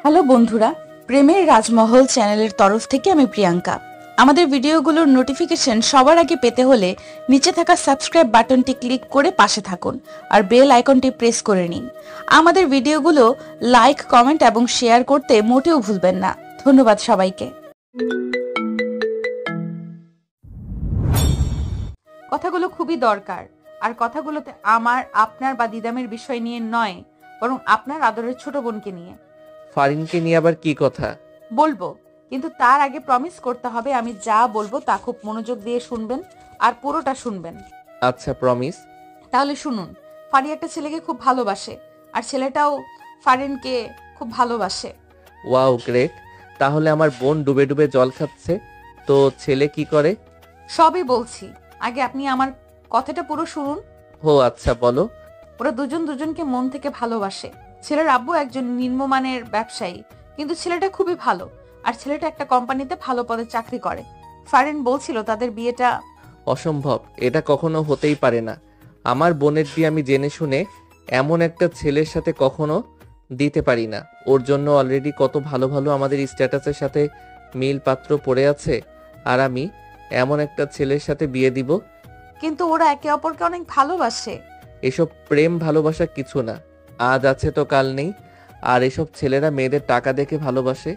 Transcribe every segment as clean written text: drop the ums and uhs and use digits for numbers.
Hello বন্ধুরা, প্রেমের রাজমহল চ্যানেলের তরফ থেকে আমি প্রিয়াঙ্কা। আমাদের ভিডিওগুলোর নোটিফিকেশন সবার আগে পেতে হলে নিচে থাকা সাবস্ক্রাইব বাটনটি ক্লিক করে পাশে থাকুন আর বেল আইকনটি প্রেস করে নিন। আমাদের ভিডিওগুলো লাইক, কমেন্ট এবং শেয়ার করতে মোটেও ভুলবেন না। ধন্যবাদ সবাইকে। কথাগুলো খুবই দরকার, আর কথাগুলোতে আমার, আপনার বা দিদামের বিষয় নিয়ে নয়, বরং আপনার আদরের ছোট বোনকে নিয়ে। ফারিনকে নিয়ে আবার কি কথা? বলবো, কিন্তু তার আগে প্রমিস করতে হবে আমি যা বলবো তা খুব মনোযোগ দিয়ে শুনবেন আর পুরোটা শুনবেন। আচ্ছা, প্রমিস। তাহলে শুনুন, ফারি একটা ছেলেকে খুব ভালোবাসে আর ছেলেটাও ফারিনকে খুব ভালোবাসে। Wow, great. তাহলে আমার বোন ডুবে ডুবে জল খাচ্ছে, তো ছেলে কি করে? সবই বলছি, আগে আপনি আমার কথাটা পুরো শুনুন। ও আচ্ছা, বলো। ওরা দুজন দুজনকে মন থেকে ভালোবাসে। ছেলের আব্বু একজন নিম্নমানের ব্যবসায়ী, কিন্তু ছেলেটা খুবই ভালো, আর ছেলেটা একটা কোম্পানিতে ভালো পদে চাকরি করে। ফারিন বলছিল তাদের বিয়েটা অসম্ভব, এটা কখনো হতেই পারে না। আমার বোনের বিয়ে আমি জেনে শুনে এমন একটা ছেলের সাথে কখনো দিতে পারি না। ওর জন্য অলরেডি কত ভালো ভালো আমাদের স্ট্যাটাসের সাথে মিল পাত্র পড়ে আছে, আর আমি এমন একটা ছেলের সাথে বিয়ে দিব? কিন্তু ওরা একে অপরকে অনেক ভালোবাসে। এসব প্রেম ভালোবাসা কিছু না, আজ আছে তো কাল নেই। আর এসব ছেলেরা মেয়েদের টাকা দেখে ভালোবাসে,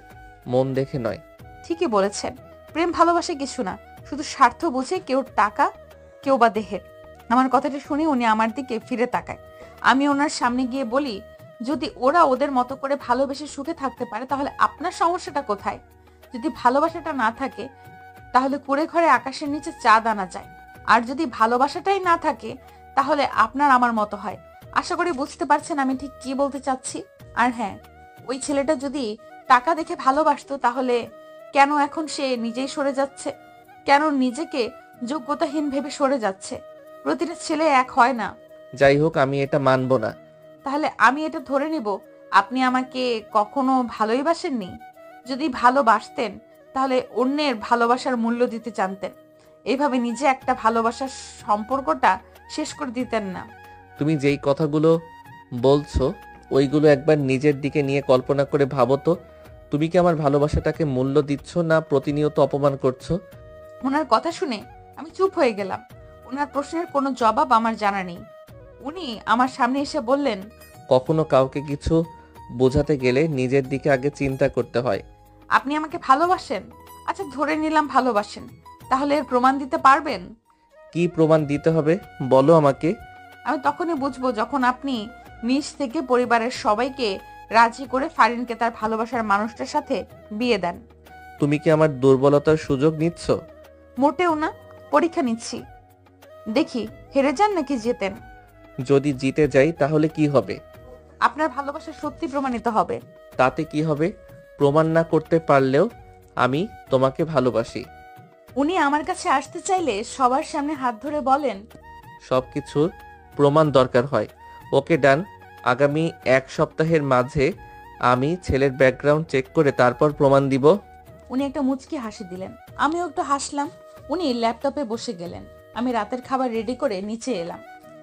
মন দেখে নয়। ঠিকই বলেছেন, প্রেম ভালোবাসে কিছু না, শুধু স্বার্থ বুঝে, কেউ টাকা, কেউ বা দেহের। আমার কথাটা শুনে উনি আমার দিকে ফিরে তাকায়। আমি ওনার সামনে গিয়ে বলি, যদি ওরা ওদের মতো করে ভালোবেসে সুখে থাকতে পারে তাহলে আপনার সমস্যাটা কোথায়? যদি ভালোবাসাটা না থাকে তাহলে কুড়ে ঘরে আকাশের নিচে চাঁদ আনা যায়, আর যদি ভালোবাসাটাই না থাকে তাহলে আপনার আমার মতো হয়। আশা করি বুঝতে পারছেন আমি ঠিক কি বলতে চাচ্ছি। আর হ্যাঁ, ওই ছেলেটা যদি টাকা দেখে ভালোবাসতো তাহলে কেন এখন সে নিজেই সরে যাচ্ছে? কেন নিজেকে যোগ্যতাহীন ভেবে সরে যাচ্ছে? প্রতিটা ছেলে এক হয় না। যাই হোক, আমি এটা মানব না। তাহলে আমি এটা ধরে নিব আপনি আমাকে কখনো ভালোই বাসেননি। যদি ভালোবাসতেন তাহলে অন্যের ভালোবাসার মূল্য দিতে জানতেন, এইভাবে নিজে একটা ভালোবাসার সম্পর্কটা শেষ করে দিতেন না। তুমি যেই কথাগুলো বলছো ওইগুলো একবার নিজের দিকে নিয়ে কল্পনা করে ভাবো তো। তুমি কি আমার ভালোবাসাটাকে মূল্য দিচ্ছ, না প্রতিনিয়ত অপমান করছো? ওনার কথা শুনে আমি চুপ হয়ে গেলাম। ওনার প্রশ্নের কোনো জবাব আমার জানা নেই। উনি আমার সামনে এসে বললেন, কখনো কাউকে কিছু বোঝাতে গেলে নিজের দিকে আগে চিন্তা করতে হয়। আপনি আমাকে ভালোবাসেন? আচ্ছা, ধরে নিলাম ভালোবাসেন, তাহলে এর প্রমাণ দিতে পারবেন? কি প্রমাণ দিতে হবে বলো আমাকে। আমি তখনই বুঝবো যখন আপনি নিজ থেকে পরিবারের সবাইকে রাজি করে ফারিনকে তার ভালোবাসার মানুষটার সাথে বিয়ে দেন। তুমি কি আমার দুর্বলতার সুযোগ নিচ্ছ? মোটেও না, পরীক্ষা নিচ্ছি, দেখি হেরে যান নাকি জেতেন। যদি জিতে যাই তাহলে কি হবে? আপনার ভালোবাসা সত্যি প্রমাণিত হবে। তাতে কি হবে? প্রমাণ না করতে পারলেও আমি তোমাকে ভালোবাসি। উনি আমার কাছে আসতে চাইলে সবার সামনে হাত ধরে বলেন, সবকিছুর প্রমাণ দরকার হয়। ওকে ডান। আগামী এক সপ্তাহের মাঝে আমি ছেলের ব্যাকগ্রাউন্ড চেক করে তারপর প্রমাণ দিব। উনি একটা মুচকি হাসি দিলেন, আমিও একটু হাসলাম। উনি ল্যাপটপে বসে গেলেন। আমি রাতের খাবার রেডি করে নিচে এলাম।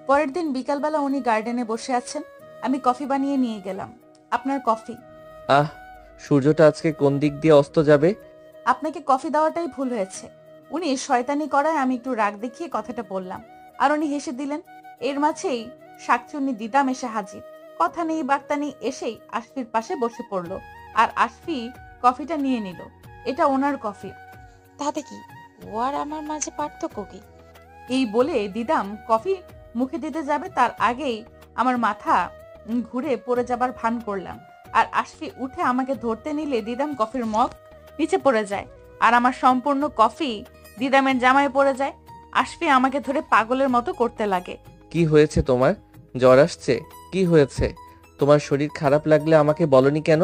পরের দিন বিকালবেলা উনি গার্ডেনে বসে আছেন। আমি কফি বানিয়ে নিয়ে গেলাম। আপনার কফি। আহ, সূর্যটা আজকে কোন দিক দিয়ে অস্ত যাবে? আপনাকে কফি দেওয়াটাই ভুল হয়েছে। উনি শয়তানি করায় আমি একটু রাগ দেখিয়ে কথাটা বললাম, আর উনি হেসে দিলেন। এর মাঝেই শাকচুন্নি দিদাম এসে হাজির। কথা নেই বার্তা নেই, এসেই আশফির পাশে বসে পড়লো, আর আশফি কফিটা নিয়ে নিল। এটা ওনার কফি। তাতে কি, ও আর আমার মাঝে পার্থক্য কি? এই বলে দিদাম কফি মুখে দিতে যাবে তার আগেই আমার মাথা ঘুরে পড়ে যাবার ভান করলাম, আর আশফি উঠে আমাকে ধরতে নিলে দিদাম কফির মগ নিচে পড়ে যায়, আর আমার সম্পূর্ণ কফি দিদামের জামায় পড়ে যায়। আশফি আমাকে ধরে পাগলের মতো করতে লাগে। কি হয়েছে তোমার? জ্বর আসছে? কি হয়েছে? তোমার শরীর খারাপ লাগলে আমাকে বলনি কেন?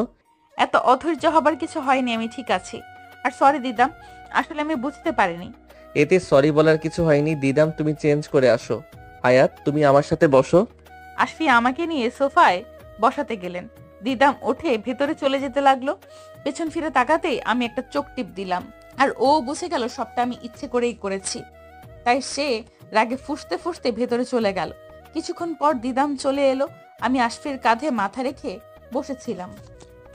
এত অধৈর্য হবার কিছু হয়নি, আমি ঠিক আছি। আর সরি দিদাম, আসলে আমি বুঝতে পারিনি। এতে সরি বলার কিছু হয়নি দিদাম, তুমি চেঞ্জ করে আসো। আয়াত, তুমি আমার সাথে বসো। আশফি আমাকে নিয়ে সোফায় বসাতে গেলেন। দিদাম উঠে ভেতরে চলে যেতে লাগলো। পেছন ফিরে তাকাতেই আমি একটা চোখ টিপ দিলাম, আর ও বুঝে গেল সবটা আমি ইচ্ছে করেই করেছি। তাই সে রাগে ফুঁসতে ফুঁসতে ভেতরে চলে গেল। কিছুক্ষণ পর দিদাম চলে এলো। আমি আশফির কাঁধে মাথা রেখে বসেছিলাম।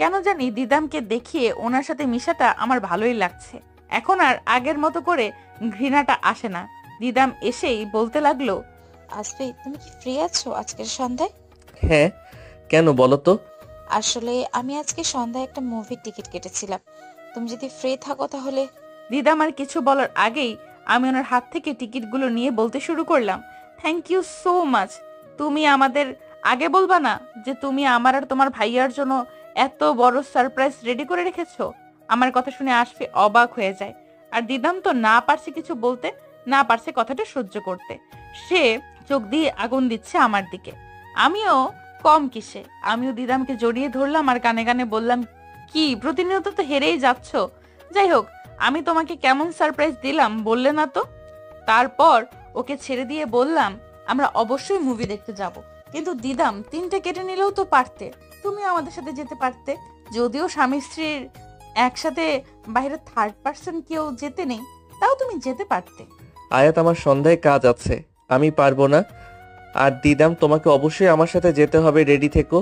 কেন জানি দিদামকে দেখিয়ে ওনার সাথে মিশাটা আমার ভালোই লাগছে। এখন আর আগের মতো করে ঘৃণাটা আসে না। দিদাম এসেই বলতে লাগলো, আসবে, তুমি কি ফ্রি আছো আজকের সন্ধ্যায়? হ্যাঁ, কেন বলো তো? আসলে আমি আজকে সন্ধ্যায় একটা মুভির টিকিট কেটেছিলাম। তুমি যদি ফ্রি থাকো তাহলে। দিদাম আর কিছু বলার আগেই আমি ওনার হাত থেকে টিকিটগুলো নিয়ে বলতে শুরু করলাম, থ্যাংক ইউ সো মাচ। তুমি আমাদের আগে বলবা না যে তুমি আমার আর তোমার ভাইয়ার জন্য এত বড় সারপ্রাইজ রেডি করে রেখেছো? আমার কথা শুনে আসফি অবাক হয়ে যায়। আর দিদাম তো না পারছে কিছু বলতে, না পারছে কথাটা সহ্য করতে। সে চোখ দিয়ে আগুন দিচ্ছে আমার দিকে। আমিও কম কিসে, আমিও দিদামকে জড়িয়ে ধরলাম আর কানে কানে বললাম, কি প্রতিনিয়ত তো হেরেই যাচ্ছ। যাই হোক, আমি তোমাকে কেমন সারপ্রাইজ দিলাম বললে না তো। তারপর ওকে ছেড়ে দিয়ে বললাম, আমরা অবশ্যই মুভি দেখতে যাব, কিন্তু দিদাম 3টে কেটে নিলেও তো পারতে, তুমিও আমাদের সাথে যেতে পারতে। যদিও স্বামী স্ত্রীর একসাথে বাইরে থার্ড পার্সন কেউ যেতে নেই, তাও তুমি যেতে পারতে। আয়াত, আমার সন্ধ্যায় কাজ আছে, আমি পারবো না। আর দিদাম, তোমাকে অবশ্যই আমার সাথে যেতে হবে, রেডি থেকো।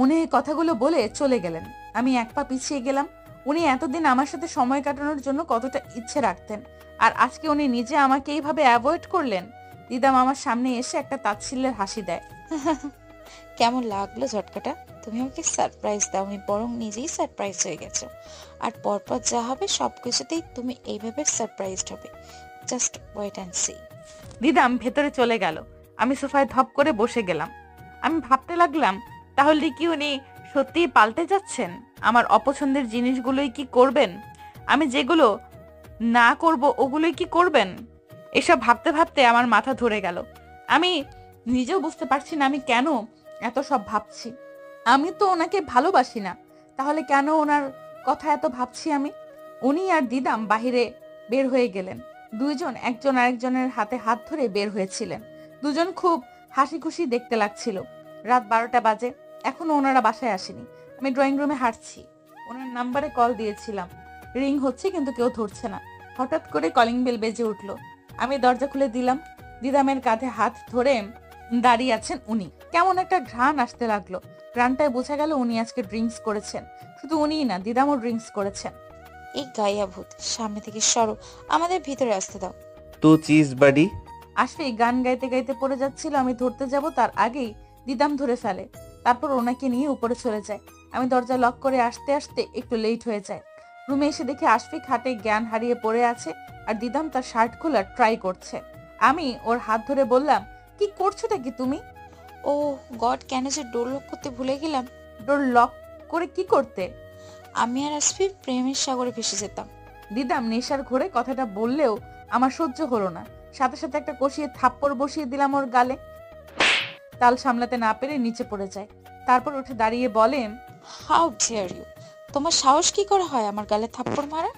উনি এই কথাগুলো বলে চলে গেলেন। আমি এক পা পিছিয়ে গেলাম। উনি এতদিন আমার সাথে সময় কাটানোর জন্য কতটা ইচ্ছে রাখতেন, আর আজকে উনি নিজে আমাকে এইভাবে অ্যাভয়েড করলেন। দিদাম আমার সামনে এসে একটা তাচ্ছিল্যের হাসি দেয়। কেমন লাগলো ঝটকাটা? তুমি আমাকে সারপ্রাইজ দাওনি, বরং নিজেই সারপ্রাইজ হয়ে গেছো। আর পরপর যা হবে সবকিছুতেই তুমি এইভাবে সারপ্রাইজড হবে। Just wait and see. দিদাম ভেতরে চলে গেল। আমি সোফায় ধপ করে বসে গেলাম। আমি ভাবতে লাগলাম, তাহলে কি উনি সত্যিই পাল্টে যাচ্ছেন? আমার অপছন্দের জিনিসগুলোই কি করবেন? আমি যেগুলো না করব ওগুলোই কি করবেন? এসব ভাবতে ভাবতে আমার মাথা ধরে গেল। আমি নিজেও বুঝতে পারছি না আমি কেন এত সব ভাবছি। আমি তো ওনাকে ভালোবাসি না, তাহলে কেন ওনার কথা এত ভাবছি আমি? উনি আর দিদাম বাহিরে বের হয়ে গেলেন। দুইজন একজন আরেকজনের হাতে হাত ধরে বের হয়েছিলেন। দুজন খুব হাসি খুশি দেখতে লাগছিল। রাত 12টা বাজে, এখনো ওনারা বাসায় আসেনি। আমি ড্রয়িং রুমে হাঁটছি। ওনার নাম্বারে কল দিয়েছিলাম, রিং হচ্ছে কিন্তু কেউ ধরছে না। হঠাৎ করে কলিং বেল বেজে উঠলো। আমি দরজা খুলে দিলাম। দিদামের কাঁধে হাত ধরে দাঁড়িয়ে আছেন উনি। কেমন একটা ঘ্রাণ আসতে লাগলো। ঘ্রাণটায় বোঝা গেল উনি আজকে ড্রিঙ্কস করেছেন। শুধু উনিই না, দিদামও ড্রিঙ্কস করেছেন। এই গাইয়া ভূত, সামনে থেকে সরো, আমাদের ভিতরে আসতে দাও। তু চিজ বাডি। আসফি গান গাইতে গাইতে পড়ে যাচ্ছিল। আমি ধরতে যাব তার আগেই দিদাম ধরে ফেলে। তারপর ওনাকে নিয়ে উপরে চলে যায়। আমি দরজা লক করে আসতে আসতে একটু লেট হয়ে যায়। রুমে এসে দেখি আসফি খাটে জ্ঞান হারিয়ে পড়ে আছে, আর দিদাম তার শার্ট খোলার ট্রাই করছে। আমি ওর হাত ধরে বললাম, কি করছোটা কি তুমি? ও গড, কেন যে ডোর লক করতে ভুলে গেলাম। ডোর লক করে কি করতে? আমি আর আসফি প্রেমের সাগরে ভেসে যেতাম। দিদাম নেশার ঘোরে কথাটা বললেও আমার সহ্য হলো না। সাথে সাথে একটা কষিয়ে থাপ্পড় বসিয়ে দিলাম ওর গালে। তাল সামলাতে না পেরে নিচে পড়ে যায়। তারপর উঠে দাঁড়িয়ে বলে, হাউ ডেয়ার ইউ, তোমার সাহস কি করে হয় আমার গালে থাপ্পড় মারা?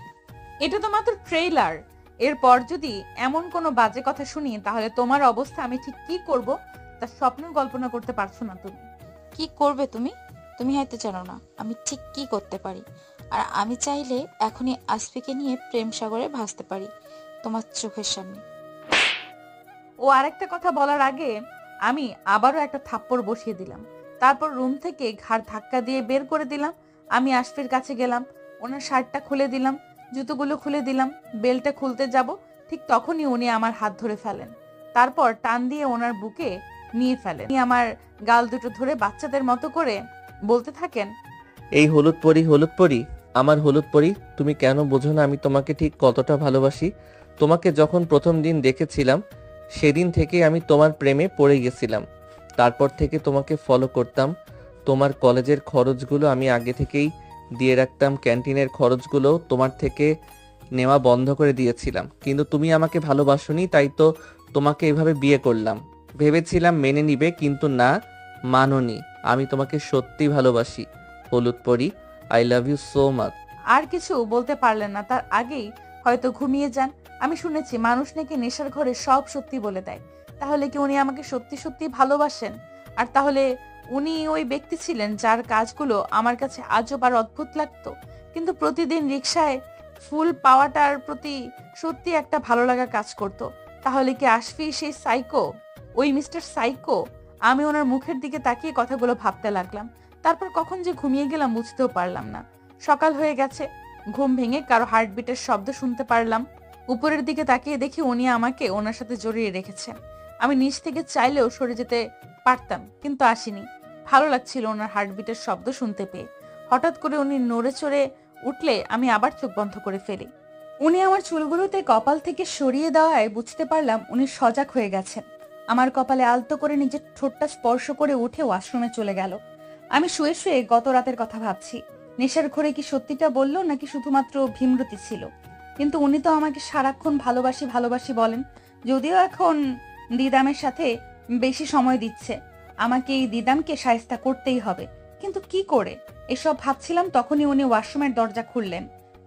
এটা তো মাত্র ট্রেইলার। এরপর যদি এমন কোনো বাজে কথা শুনি তাহলে তোমার অবস্থা আমি ঠিক কি করব তার স্বপ্ন কল্পনা করতে পারছো না তুমি। কি করবে তুমি? তুমি হয়তো জানো না আমি ঠিক কি করতে পারি। আর আমি চাইলে এখনই আসফিকে নিয়ে প্রেম সাগরে ভাসতে পারি তোমার চোখের সামনে। ও আরেকটা কথা বলার আগে আমি আবারও একটা থাপ্পড় বসিয়ে দিলাম। তারপর রুম থেকে ঘাড় ধাক্কা দিয়ে বের করে দিলাম। আমি আশফির কাছে গেলাম, ওনার শার্টটা খুলে দিলাম, জুতোগুলো খুলে দিলাম। বেলটা খুলতে যাব, ঠিক তখনই উনি আমার হাত ধরে ফেলেন। তারপর টান দিয়ে ওনার বুকে নিয়ে ফেলেন। উনি আমার গাল দুটো ধরে বাচ্চাদের মতো করে বলতে থাকেন, এই হলুদ পরি, হলুদ পরি, আমার হলুদ পরি, তুমি কেন বোঝো না আমি তোমাকে ঠিক কতটা ভালোবাসি? তোমাকে যখন প্রথম দিন দেখেছিলাম সেদিন থেকে আমি তোমার প্রেমে পড়ে গেছিলাম। তারপর থেকে তোমাকে ফলো করতাম। তোমার কলেজের খরচগুলো আমি আগে থেকেই দিয়ে রাখতাম, ক্যান্টিনের খরচগুলো তোমার থেকে নেওয়া বন্ধ করে দিয়েছিলাম। কিন্তু তুমি আমাকে ভালোবাসোনি, তাই তো তোমাকে এভাবে বিয়ে করলাম। ভেবেছিলাম মেনে নিবে, কিন্তু না, মানোনি। আমি তোমাকে সত্যি ভালোবাসি হলুদ পরি, I love you so much. আর কিছু বলতে পারলেন না, তার আগেই হয়তো ঘুমিয়ে যান। আমি শুনেছি মানুষ নাকি নেশার ঘরে সব সত্যি বলে দেয়। তাহলে কি উনি আমাকে সত্যি সত্যি ভালোবাসেন? আর তাহলে উনি ওই ব্যক্তি ছিলেন যার কাজগুলো আমার কাছে আজব আর অদ্ভুত লাগতো। কিন্তু প্রতিদিন রিকশায় ফুল পাওয়াটার প্রতি সত্যি একটা ভালো লাগা কাজ করত। তাহলে কি আসফি সেই সাইকো, ওই মিস্টার সাইকো? আমি ওনার মুখের দিকে তাকিয়ে কথাগুলো ভাবতে লাগলাম। তারপর কখন যে ঘুমিয়ে গেলাম বুঝতেও পারলাম না। সকাল হয়ে গেছে। ঘুম ভেঙে কারো হার্টবিটের শব্দ শুনতে পারলাম। উপরের দিকে তাকিয়ে দেখি উনি আমাকে ওনার সাথে জড়িয়ে রেখেছেন। আমি নিচ থেকে চাইলেও সরে যেতে পারতাম, কিন্তু আসিনি। ভালো লাগছিল ওনার হার্টবিটের শব্দ শুনতে পেয়ে। হঠাৎ করে উনি নড়ে চড়ে উঠলে আমি আবার চোখ বন্ধ করে ফেলি। উনি আমার চুলগুলোতে কপাল থেকে সরিয়ে দেওয়ায় বুঝতে পারলাম উনি সজাগ হয়ে গেছেন। আমার কপালে আলতো করে নিজের ঠোঁটটা স্পর্শ করে উঠে ওয়াশরুমে চলে গেল। আমি শুয়ে শুয়ে গত রাতের কথা ভাবছি। নেশার ঘরে কি সত্যিটা বললো নাকি শুধুমাত্র ভীমরতি ছিল? কিন্তু উনি তো আমাকে সারাক্ষণ ভালোবাসি ভালোবাসি বলেন। যদিও এখন দিদামের সাথে বেশি সময় দিচ্ছে। আমাকে এই দিদামকে শায়েস্তা করতেই হবে, কিন্তু কি করে? এসব ভাবছিলাম তখনই উনি ওয়াশরুমের দরজা খুললেন।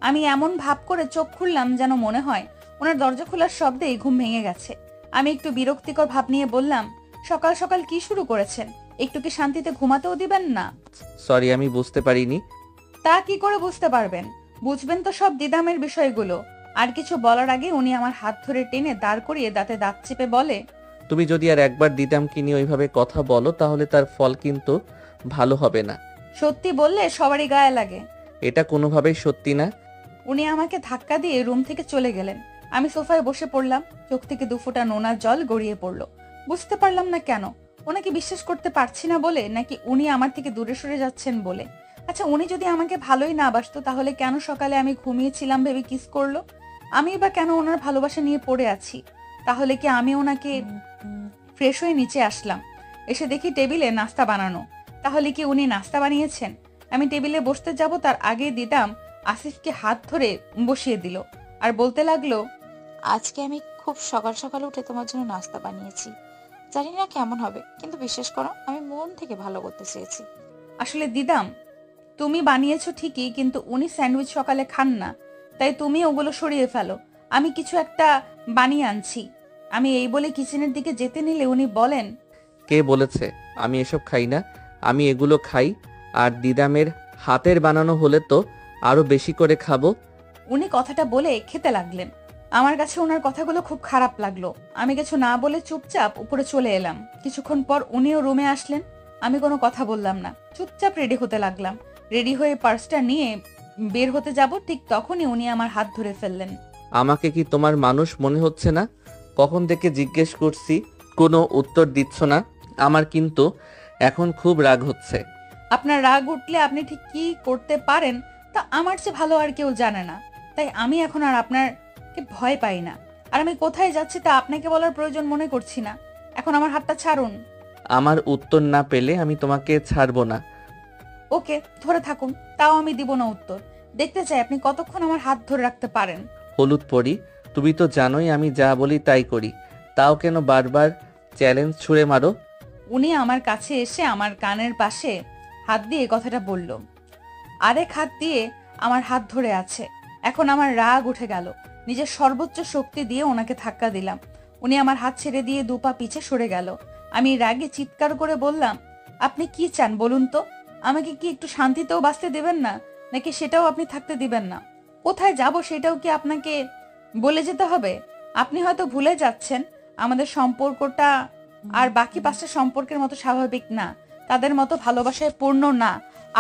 আমি এমন ভাব করে চোখ খুললাম যেন মনে হয় ওনার দরজা খোলার শব্দেই ঘুম ভেঙে গেছে। আমি একটু বিরক্তিকর ভাব নিয়ে বললাম, সকাল সকাল কি শুরু করেছেন? একটু কি শান্তিতে ঘুমাতেও দিবেন না? সরি, আমি বুঝতে পারিনি। তা কি করে বুঝতে পারবেন? বুঝবেন তো সব দিদামের বিষয়গুলো। আর কিছু বলার আগে উনি আমার হাত ধরে টেনে দাঁড় করিয়ে দাঁতে দাঁত চেপে বলে, তুমি যদি আর একবার দিদামকে নিয়ে ওইভাবে কথা বলো তাহলে তার ফল কিন্তু ভালো হবে না। সত্যি বললে সবারই গায়ে লাগে। এটা কোনোভাবেই সত্যি না। উনি আমাকে ধাক্কা দিয়ে রুম থেকে চলে গেলেন। আমি সোফায় বসে পড়লাম। চোখ থেকে দুফোঁটা নোনা জল গড়িয়ে পড়লো। বুঝতে পারলাম না কেন। ওনাকে বিশ্বাস করতে পারছি না বলে, নাকি উনি আমার থেকে দূরে সরে যাচ্ছেন বলে। আচ্ছা, উনি যদি আমাকে ভালোই না বাসতো তাহলে কেন সকালে আমি ঘুমিয়েছিলাম ভেবে কিস করলো? আমি বা কেন ওনার ভালোবাসা নিয়ে পড়ে আছি? তাহলে কি আমি ওনাকে ফ্রেশ হয়ে নিচে আসলাম। এসে দেখি টেবিলে নাস্তা বানানো। তাহলে কি উনি নাস্তা বানিয়েছেন? আমি টেবিলে বসতে যাব তার আগে দিদাম আসিফকে হাত ধরে বসিয়ে দিল আর বলতে লাগলো, আজকে আমি খুব সকাল সকাল উঠে তোমার জন্য নাস্তা বানিয়েছি। জানি না কেমন হবে, কিন্তু বিশ্বাস করো আমি মন থেকে ভালো করতে চেয়েছি। আসলে দিদাম, তুমি বানিয়েছো ঠিকই, কিন্তু উনি স্যান্ডউইচ সকালে খান না, তাই তুমি ওগুলো সরিয়ে ফেলো। আমি কিছু একটা বানিয়ে আনছি। আমি এই বলে কিচেনের দিকে যেতে নিলে উনি বলেন, কে বলেছে আমি এসব খাই না? আমি এগুলো খাই, আর দিদামের হাতের বানানো হলে তো আরো বেশি করে খাবো। উনি কথাটা বলে খেতে লাগলেন। আমার কাছে ওনার কথাগুলো খুব খারাপ লাগলো। আমি কিছু না বলে চুপচাপ উপরে চলে এলাম। কিছুক্ষণ পর উনিও রুমে আসলেন। আমি কোনো কথা বললাম না, চুপচাপ রেডি হতে লাগলাম। রেডি হয়ে পার্সটা নিয়ে বের হতে যাব, ঠিক তখনই উনি আমার হাত ধরে ফেললেন। আমাকে কি তোমার মানুষ মনে হচ্ছে না? কখন থেকে জিজ্ঞেস করছি, কোনো উত্তর দিচ্ছ না। আমার কিন্তু এখন খুব রাগ হচ্ছে। আপনার রাগ উঠলে আপনি ঠিক কি করতে পারেন তা আমার চেয়ে ভালো আর কেউ জানে না। তাই আমি এখন আর আপনারকে ভয় পাই না। আর আমি কোথায় যাচ্ছি তা আপনাকে বলার প্রয়োজন মনে করছি না। এখন আমার হাতটা ছাড়ুন। আমার উত্তর না পেলে আমি তোমাকে ছাড়বো না। ওকে, ধরে থাকুন, তাও আমি দিব না উত্তর। দেখতে চাই আপনি কতক্ষণ আমার হাত ধরে রাখতে পারেন। হলুদ পরি, তুমি তো জানোই আমি যা বলি তাই করি, তাও কেন বারবার চ্যালেঞ্জ ছুঁড়ে মারো? উনি আমার কাছে এসে আমার কানের পাশে হাত দিয়ে কথাটা বলল। আরেক হাত দিয়ে আমার হাত ধরে আছে। এখন আমার রাগ উঠে গেল। নিজের সর্বোচ্চ শক্তি দিয়ে ওনাকে ধাক্কা দিলাম। উনি আমার হাত ছেড়ে দিয়ে দুপা পিছে সরে গেল। আমি রাগে চিৎকার করে বললাম, আপনি কি চান বলুন তো? আমাকে কি একটু শান্তিতেও বাঁচতে দেবেন না, নাকি সেটাও আপনি থাকতে দিবেন না? কোথায় যাব সেটাও কি আপনাকে বলে যেতে হবে? আপনি হয়তো ভুলে যাচ্ছেন আমাদের সম্পর্কটা আর বাকি 5টা সম্পর্কের মতো স্বাভাবিক না, তাদের মতো ভালোবাসায় পূর্ণ না।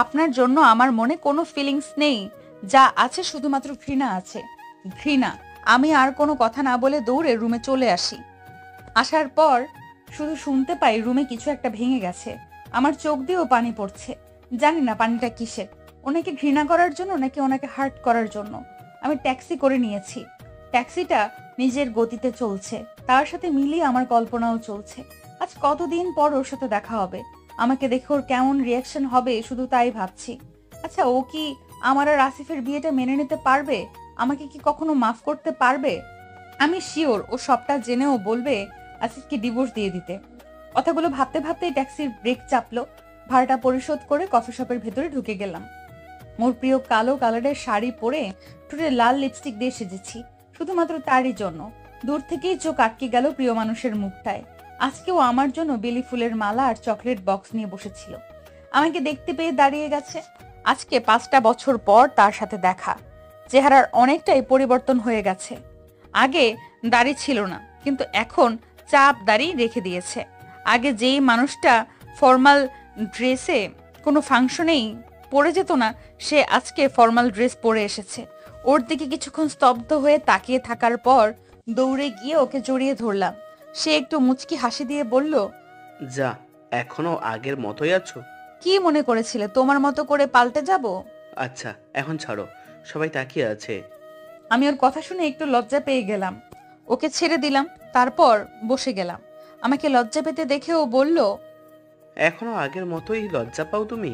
আপনার জন্য আমার মনে কোনো ফিলিংস নেই। যা আছে শুধুমাত্র ঘৃণা আছে, ঘৃণা। আমি আর কোনো কথা না বলে দৌড়ে রুমে চলে আসি। আসার পর শুধু শুনতে পাই রুমে কিছু একটা ভেঙে গেছে। আমার চোখ দিয়েও পানি পড়ছে। জানি না পানিটা কিসের, ওনাকে ঘৃণা করার জন্য নাকি ওনাকে হার্ট করার জন্য। আমি ট্যাক্সি করে নিয়েছি। ট্যাক্সিটা নিজের গতিতে চলছে, তার সাথে মিলিয়ে আমার কল্পনাও চলছে। আজ কতদিন পর ওর সাথে দেখা হবে। আমাকে দেখে ওর কেমন রিয়াকশন হবে শুধু তাই ভাবছি। আচ্ছা, ও কি আমার আর আসিফের বিয়েটা মেনে নিতে পারবে? আমাকে কি কখনো মাফ করতে পারবে? আমি শিওর ও সবটা জেনেও বলবে আসিফকে ডিভোর্স দিয়ে দিতে। কথাগুলো ভাবতে ভাবতেই ট্যাক্সির ব্রেক চাপলো। ভাড়াটা পরিশোধ করে কফি শপের ভেতরে ঢুকে গেলাম। মোর প্রিয় কালো কালারের শাড়ি পরে ঠোঁটে লাল লিপস্টিক দিয়ে সেজেছি শুধুমাত্র তারই জন্য। দূর থেকেই চোখ আটকে গেল প্রিয় মানুষের মুখটায়। আজকেও আমার জন্য বেলি ফুলের মালা আর চকলেট বক্স নিয়ে বসেছিল। আমাকে দেখতে পেয়ে দাঁড়িয়ে গেছে। আজকে 5টা বছর পর তার সাথে দেখা। চেহারার অনেকটাই পরিবর্তন হয়ে গেছে। আগে দাড়ি ছিল না, কিন্তু এখন চাপ দাড়ি রেখে দিয়েছে। আগে যেই মানুষটা ফর্মাল ড্রেসে কোনো ফাংশনেই পরে যেত না, সে আজকে ফর্মাল ড্রেস পরে এসেছে। ওর দিকে কিছুক্ষণ স্তব্ধ হয়ে তাকিয়ে থাকার পর দৌড়ে গিয়ে ওকে জড়িয়ে ধরলাম। সে একটু মুচকি হাসি দিয়ে বলল, যা, এখনো আগের মতোই আছো? কি মনে করেছিলে তোমার মতো করে পাল্টে যাব? আচ্ছা, এখন ছাড়ো, সবাই তাকিয়ে আছে। আমি ওর কথা শুনে একটু লজ্জা পেয়ে গেলাম। ওকে ছেড়ে দিলাম, তারপর বসে গেলাম। আমাকে লজ্জা পেতে দেখে ও বলল, এখনো আগের মতোই লজ্জা পাও তুমি?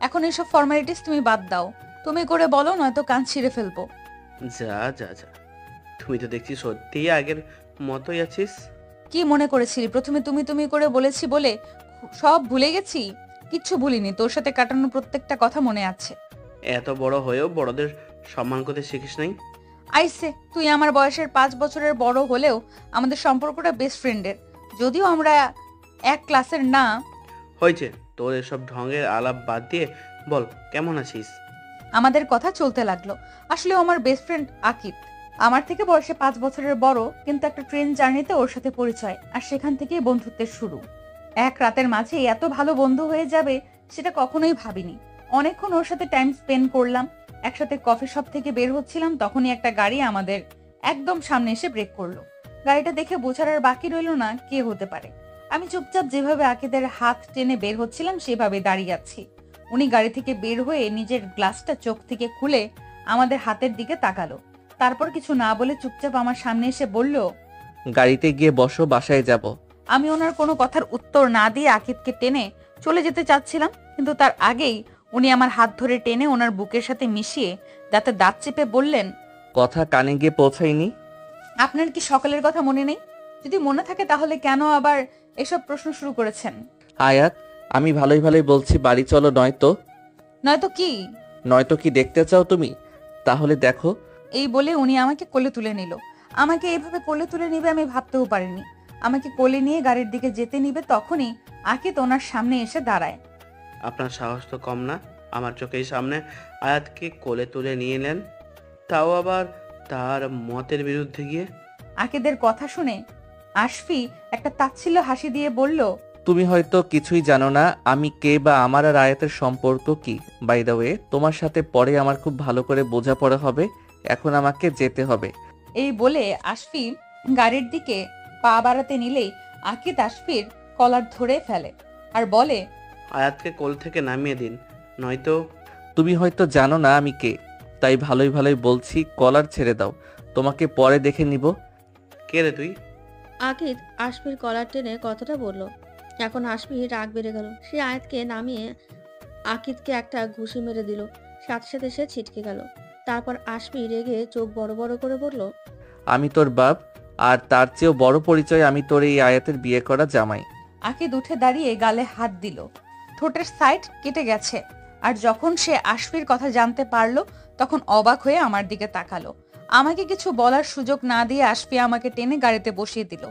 এখন এসব ফর্মালিটিস তুমি বাদ দাও, তুমি করে বলো, নয়তো কান ছিঁড়ে ফেলবো। যা যা যা, তুমি তো দেখছি সত্যিই আগের মতোই আছিস। কি মনে করেছিলি প্রথমে তুমি তুমি করে বলেছি বলে সব ভুলে গেছি? কিচ্ছু ভুলিনি, তোর সাথে কাটানো প্রত্যেকটা কথা মনে আছে। এত বড় হয়েও বড়দের সম্মান করতে শিখিস নাই? আইসে, তুই আমার বয়সের 5 বছরের বড় হলেও আমাদের সম্পর্কটা বেস্ট ফ্রেন্ডের, যদিও আমরা এক ক্লাসের না। হয়েছে, তোর এসব ঢঙের আলাপ বাদ দিয়ে বল কেমন আছিস। আমাদের কথা চলতে লাগলো। আসলে ও আমার বেস্ট ফ্রেন্ড আকিব, আমার থেকে বয়সে 5 বছরের বড়, কিন্তু একটা ট্রেন জার্নিতে ওর সাথে পরিচয়, আর সেখান থেকেই বন্ধুত্বের শুরু। এক রাতের মাঝে এত ভালো বন্ধু হয়ে যাবে সেটা কখনোই ভাবিনি। অনেকক্ষণ ওর সাথে টাইম স্পেন্ড করলাম। একসাথে কফি শপ থেকে বের হচ্ছিলাম, তখনই একটা গাড়ি আমাদের একদম সামনে এসে ব্রেক করলো। গাড়িটা দেখে বোঝার আর বাকি রইল না কে হতে পারে। আমি চুপচাপ যেভাবে আকিদের হাত টেনে বের হচ্ছিলাম সেভাবে দাঁড়িয়ে আছি। উনি গাড়ি থেকে বের হয়ে নিজের গ্লাসটা চোখ থেকে খুলে আমাদের হাতের দিকে তাকালো। তারপর কিছু না বলে চুপচাপ আমার সামনে এসে বলল, গাড়িতে গিয়ে বসো, বাসায় যাব। আমি ওনার কোনো কথার উত্তর না দিয়ে আকিদকে টেনে চলে যেতে চাচ্ছিলাম, কিন্তু তার আগেই উনি আমার হাত ধরে টেনে ওনার বুকের সাথে মিশিয়ে দাঁতে দাঁত চেপে বললেন, কথা কানে গিয়ে পৌঁছায়নি? আপনার কি সকালের কথা মনে নেই? যদি মনে থাকে তাহলে কেন আবার এসব প্রশ্ন শুরু করেছেন? আয়াত, আমি ভালোই ভালোই বলছি বাড়ি চলো, নয়তো কি? নয়তো কি দেখতে চাও তুমি? তাহলে দেখো। এই বলে উনি আমাকে কোলে তুলে নিল। আমাকে এইভাবে কোলে তুলে নিবে আমি ভাবতেও পারিনি। আমাকে কোলে নিয়ে গাড়ির দিকে যেতে নিবে, তখনই আকিদ ওনার সামনে এসে দাঁড়ায়। আপনার সাহস তো কম না, আমার চোখের সামনে আয়াতকে কোলে তুলে নিয়ে নেন, তাও আবার তার মতের বিরুদ্ধে গিয়ে। আকিদের কথা শুনে আশফি একটা তাচ্ছিল্য হাসি দিয়ে বলল, তুমি হয়তো কিছুই জানো না আমি কে বা আমার আর আয়াতের সম্পর্ক কি। বাই দ্য ওয়ে, তোমার সাথে পরে আমার খুব ভালো করে বোঝাপড়া হবে, এখন আমাকে যেতে হবে। এই বলে আশফি গাড়ির দিকে পা বাড়াতে নিলেই আকিদ আশফির কলার ধরে ফেলে আর বলে, আয়াতকে কোল থেকে নামিয়ে দিন, নয়তো। তুমি হয়তো জানো না আমি কে, তাই ভালোই ভালোই বলছি কলার ছেড়ে দাও, তোমাকে পরে দেখে নিব। কে রে তুই? আকিদ আশফির কলার টেনে কথাটা বলল। এখন আশফির রাগ বেড়ে গেল। সে আয়াতকে নামিয়ে আকিদকে একটা ঘুষি মেরে দিল। সাথে সাথে সে ছিটকে গেল। তারপর আশফি রেগে চোখ বড় বড় করে বলল, আমি তোর বাপ, আর তার চেয়েও বড় পরিচয় আমি তোর এই আয়াতের বিয়ে করা জামাই। আকিদ উঠে দাঁড়িয়ে গালে হাত দিল। ঠোঁটের সাইড কেটে গেছে। আর যখন সে আশফির কথা জানতে পারলো তখন অবাক হয়ে আমার দিকে তাকালো। আমাকে কিছু বলার সুযোগ না দিয়ে আশফি আমাকে টেনে গাড়িতে বসিয়ে দিল।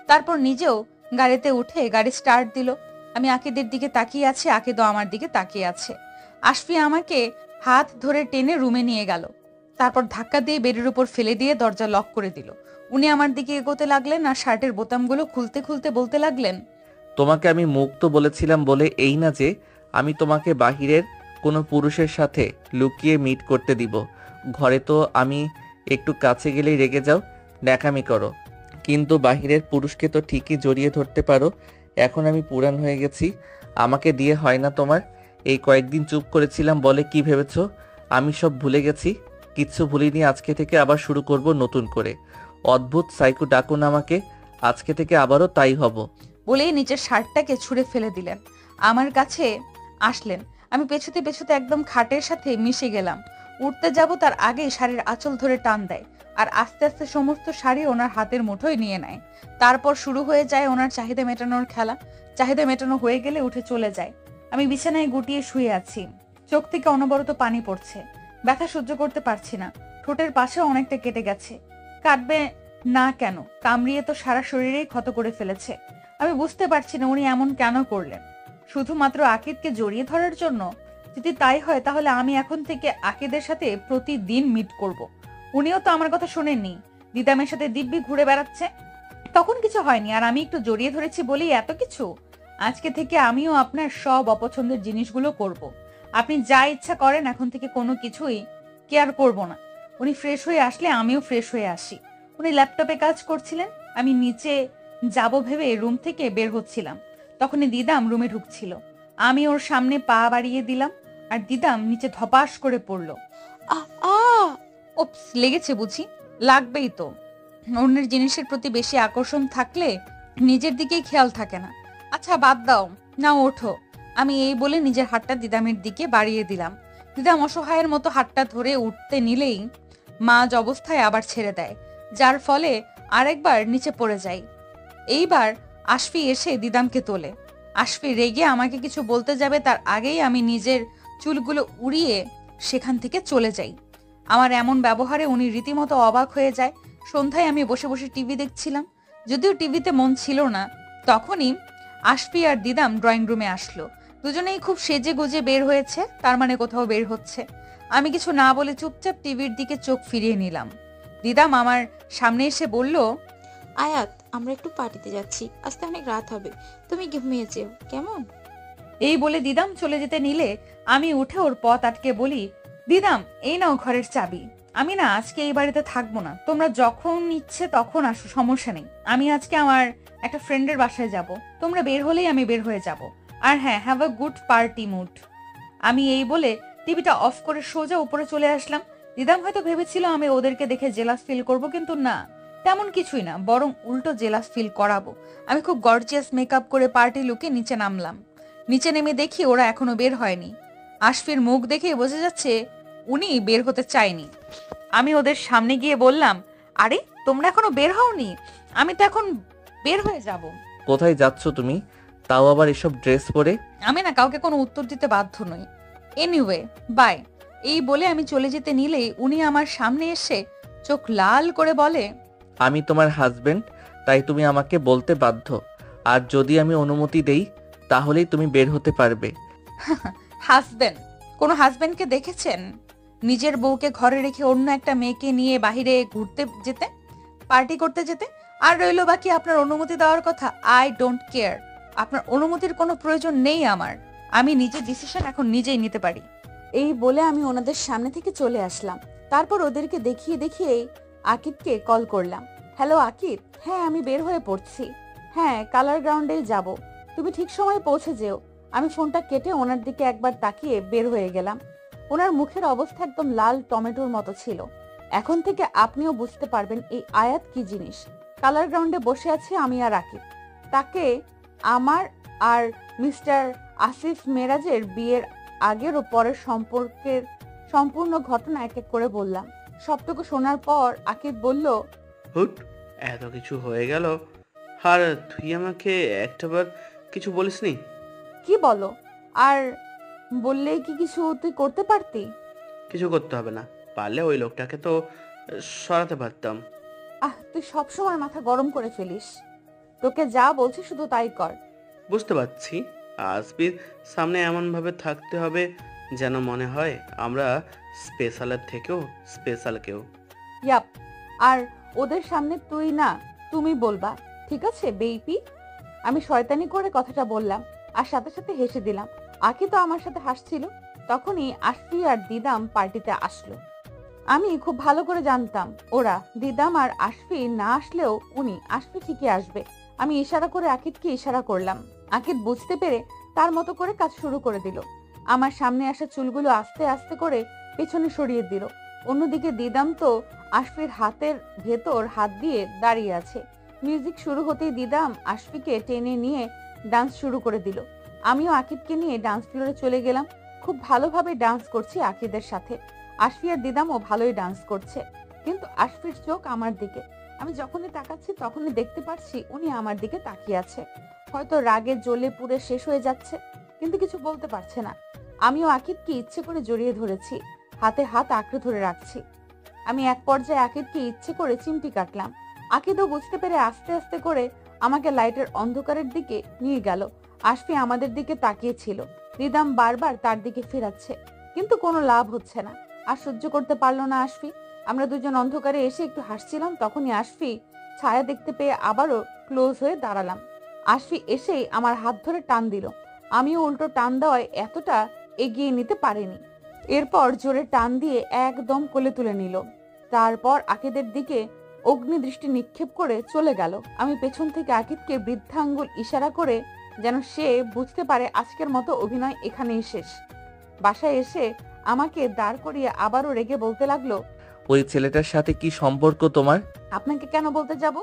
তারপর নিজেও গাড়িতে উঠে গাড়ি স্টার্ট দিল। আমি আকিদের দিকে তাকিয়ে আছি, আকিদও আমার দিকে তাকিয়ে আছে। আশফি আমাকে হাত ধরে টেনে রুমে নিয়ে গেল। তারপর ধাক্কা দিয়ে বেডের উপর ফেলে দিয়ে দরজা লক করে দিল। উনি আমার দিকে এগোতে লাগলেন আর শার্টের বোতামগুলো খুলতে খুলতে বলতে লাগলেন, তোমাকে আমি মুক্ত বলেছিলাম বলে এই না যে আমি তোমাকে বাহিরের কোনো পুরুষের সাথে লুকিয়ে মিট করতে দিব। ঘরে তো আমি একটু কাছে গেলেই রেগে যাও, ন্যাকামি করো, কিন্তু বাহিরের পুরুষকে তো ঠিকই জড়িয়ে ধরতে পারো। এখন আমি পুরান হয়ে গেছি, আমাকে দিয়ে হয় না তোমার। এই কয়েকদিন চুপ করেছিলাম বলে কি ভেবেছো আমি সব ভুলে গেছি? কিচ্ছু ভুলিনি, আজকে থেকে আবার শুরু করব নতুন করে। অদ্ভুত সাইকো ডাকুন আমাকে, আজকে থেকে আবারও তাই হব। বলেই নিচের শার্টটাকে ছুঁড়ে ফেলে দিলেন। আমার কাছে আসলেন। আমি পেছতে পেছতে একদম খাটের সাথে মিশে গেলাম। উঠতে যাব তার আগেই শাড়ির আঁচল ধরে টান দেয় আর আস্তে আস্তে সমস্ত শাড়ি ওনার হাতের মুঠোয় নিয়ে নেয়। তারপর শুরু হয়ে যায় ওনার চাহিদা মেটানোর খেলা। চাহিদা মেটানো হয়ে গেলে উঠে চলে যায়। আমি বিছানায় গুটিয়ে শুয়ে আছি। চোখ থেকে অনবরত পানি পড়ছে। ব্যথা সহ্য করতে পারছি না। ঠোঁটের পাশেও অনেকটা কেটে গেছে। কাটবে না কেন? কামড়িয়ে তো সারা শরীরেই ক্ষত করে ফেলেছে। আমি বুঝতে পারছি না উনি এমন কেন করলেন। শুধুমাত্র আকিদকে জড়িয়ে ধরার জন্য? যদি তাই হয় তাহলে আমি এখন থেকে আকিদের সাথে প্রতিদিন মিট করব। উনিও তো আমার কথা শোনেননি। দিদামের সাথে দিব্যি ঘুরে বেড়াচ্ছে, তখন কিছু হয়নি। আর আমি একটু জড়িয়ে ধরেছি বলেই এত কিছু। আজকে থেকে আমিও আপনার সব অপছন্দের জিনিসগুলো করব। আপনি যা ইচ্ছা করেন, এখন থেকে কোনো কিছুই কেয়ার করব না। উনি ফ্রেশ হয়ে আসলে আমিও ফ্রেশ হয়ে আসি। উনি ল্যাপটপে কাজ করছিলেন, আমি নিচে যাব ভেবে রুম থেকে বের হচ্ছিলাম। তখনই দিদাম রুমে ঢুকছিল। আমি ওর সামনে পা বাড়িয়ে দিলাম, আর দিদাম নিচে ধপাস করে পড়লো। আহ আ ওপস, লেগেছে বুঝি? লাগবেই তো। অন্যের জিনিসের প্রতি বেশি আকর্ষণ থাকলে নিজের দিকেই খেয়াল থাকে না। আচ্ছা বাদ দাও, না ওঠো। আমি এই বলে নিজের হাতটা দিদামের দিকে বাড়িয়ে দিলাম। দিদাম অসহায়ের মতো হাতটা ধরে উঠতে নিলেই মাঝ অবস্থায় আবার ছেড়ে দেয়, যার ফলে আরেকবার নিচে পড়ে যায়। এইবার আশফি এসে দিদামকে তোলে। আশফি রেগে আমাকে কিছু বলতে যাবে তার আগেই আমি নিজের চুলগুলো উড়িয়ে সেখান থেকে চলে যাই। আমার এমন ব্যবহারে উনি রীতিমতো অবাক হয়ে যায়। সন্ধ্যায় আমি বসে বসে টিভি দেখছিলাম, যদিও টিভিতে মন ছিল না। তখনই আশফি আর দিদাম ড্রয়িং রুমে আসলো। দুজনেই খুব সেজে গুজে বের হয়েছে, তার মানে কোথাও বের হচ্ছে। আমি কিছু না বলে চুপচাপ টিভির দিকে চোখ ফিরিয়ে নিলাম। দিদাম আমার সামনে এসে বলল, আয়াত, আমরা একটু পার্টিতে যাচ্ছি, আজকে অনেক রাত হবে, তুমি ঘুমিয়ে যেও কেমন? এই বলে দিদাম চলে যেতে নিলে আমি উঠে ওর পথ আটকে বলি, দিদাম এই নাও ঘরের চাবি। আমি না আজকে এই বাড়িতে থাকবো না, তোমরা যখন ইচ্ছে তখন আসো, সমস্যা নেই। আমি আজকে আমার একটা ফ্রেন্ডের বাসায় যাব, তোমরা বের হলেই আমি বের হয়ে যাব। আর হ্যাঁ, have a good party mood. আমি এই বলে টিভিটা অফ করে সোজা উপরে চলে আসলাম। দিদাম হয়তো ভেবেছিল আমি ওদেরকে দেখে জেলাস ফিল করব, কিন্তু না, তেমন কিছুই না, বরং উল্টো জেলাস ফিল করাবো। আমি খুব গর্জিয়াস মেকআপ করে পার্টি লুকে নিচে নামলাম। নিচে নেমে দেখি ওরা এখনো বের হয়নি। আশফির মুখ দেখে বোঝা যাচ্ছে উনি বের হতে চায়নি। আমি ওদের সামনে গিয়ে বললাম, আরে তোমরা এখনো বের হওনি? আমি তো এখন বের হয়ে যাব। কোথায় যাচ্ছ তুমি, তাও আবার এসব ড্রেস পরে? আমি না কাউকে কোনো উত্তর দিতে বাধ্য নই। Anyway bye. এই বলে আমি চলে যেতে নিলেই উনি আমার সামনে এসে চোখ লাল করে বলে, আমি তোমার হাজবেন্ড, তাই তুমি আমাকে বলতে বাধ্য। আর যদি আমি অনুমতি দেই তাহলেই তুমি বের হতে পারবে। হাজবেন্ড? কোনো হাজবেন্ডকে দেখেছেন নিজের বউকে ঘরে রেখে অন্য একটা মেয়েকে নিয়ে বাইরে ঘুরতে যেতে, পার্টি করতে যেতে? আর রইলো বাকি আপনার অনুমতি দেওয়ার কথা। আই ডোন্ট কেয়ার, আপনার অনুমতির কোনো প্রয়োজন নেই আমার। আমি নিজের ডিসিশন এখন নিজেই নিতে পারি। এই বলে আমি ওনাদের সামনে থেকে চলে আসলাম। তারপর ওদেরকে দেখিয়ে দেখিয়ে আকিবকে কল করলাম। হ্যালো আকিব, হ্যাঁ আমি বের হয়ে পড়ছি। হ্যাঁ, কালার গ্রাউন্ডে যাব, তুমি ঠিক সময়ে পৌঁছে যেও। আমি ফোনটা কেটে ওনার দিকে একবার তাকিয়ে বের হয়ে গেলাম। ওনার মুখের অবস্থা একদম লাল টমেটোর মতো ছিল। এখন থেকে আপনিও বুঝতে পারবেন এই আয়াত কি জিনিস। কালার গ্রাউন্ডে বসে আছি আমি আর আকিব। তাকে আমার আর মিস্টার আসিফ মেরাজের বিয়ের আগের ও পরের সম্পর্কের সম্পূর্ণ ঘটনা এক এক করে বললাম। সবটুকু শোনার পর আকিব বলল, হুট, এত কিছু হয়ে গেল আর তুই আমাকে একটাবার কিছু বলিসনি? কি বলো? আর বললেই কি কিছু তুই করতে পারতি? কিছু করতে হবে না, পারলে ওই লোকটাকে তো সরাতে পারতাম। তুই সবসময় মাথা গরম করে ফেলিস। তোকে যা বলছি শুধু তাই কর। বুঝতে পারছি, আসবির সামনে এমন ভাবে থাকতে হবে যেন মনে হয় আমরা স্পেশালের থেকেও স্পেশাল কেউ। ইয়াপ, আর ওদের সামনে তুই না তুমি বলবা, ঠিক আছে বেইপি? আমি শয়তানি করে কথাটা বললাম আর সাথে সাথে হেসে দিলাম। আকি তো আমার সাথে হাসছিল। তখনই আশফি আর দিদাম পার্টিতে আসলো। আমি খুব ভালো করে জানতাম ওরা, দিদাম আর আশফি না আসলেও উনি আশফি ঠিকই আসবে। আমি ইশারা করে আকিবকে ইশারা করলাম। আকিব বুঝতে পেরে তার মতো করে কাজ শুরু করে দিল। আমার সামনে আসা চুলগুলো আস্তে আস্তে করে পেছনে সরিয়ে দিল। অন্যদিকে দিদাম তো আশফির হাতের ভেতর হাত দিয়ে দাঁড়িয়ে আছে। মিউজিক শুরু হতেই দিদাম আশফিকে টেনে নিয়ে ডান্স শুরু করে দিল। আমিও আকিবকে নিয়ে ডান্স ফ্লোরে চলে গেলাম। খুব ভালোভাবে ডান্স করছি আকিদের সাথে। আশফি আর দিদামও ভালোই ডান্স করছে, কিন্তু আশফির চোখ আমার দিকে। আমি যখনই তাকাচ্ছি তখনই দেখতে পাচ্ছি উনি আমার দিকে তাকিয়ে আছে। হয়তো রাগে জ্বলে পুড়ে শেষ হয়ে যাচ্ছে, কিন্তু কিছু বলতে পারছে না। আমিও আকিবকে ইচ্ছে করে জড়িয়ে ধরেছি, হাতে হাত আঁকড়ে ধরে রাখছি। আমি এক পর্যায়ে আকিবকে ইচ্ছে করে চিমটি কাটলাম। আকিদও বুঝতে পেরে আস্তে আস্তে করে আমাকে লাইটের অন্ধকারের দিকে নিয়ে গেল। আশফি আমাদের দিকে তাকিয়েছিল, দিদাম বারবার তার দিকে ফেরাচ্ছে, কিন্তু কোনো লাভ হচ্ছে না। আর সহ্য করতে পারলো না আশফি। আমরা দুজন অন্ধকারে এসে একটু হাসছিলাম, তখনই আশফি ছায়া দেখতে পেয়ে আবারও ক্লোজ হয়ে দাঁড়ালাম। আশফি এসেই আমার হাত ধরে টান দিল। আমিও উল্টো টান দেওয়ায় এতটা এগিয়ে নিতে পারিনি। এরপর জোরে টান দিয়ে একদম কোলে তুলে নিল। তারপর আকিদের দিকে অগ্নিদৃষ্টি নিক্ষেপ করে চলে গেল। আমি পেছন থেকে আকিদকে বৃদ্ধাঙ্গুল ইশারা করে যেন সে বুঝতে পারে আজকের মতো অভিনয় এখানেই শেষ। বাসায় এসে আমাকে দাঁড় করিয়ে আবারও রেগে বলতে লাগলো, ওই ছেলেটার সাথে কি সম্পর্ক তোমার? আপনাকে কেন বলতে যাব?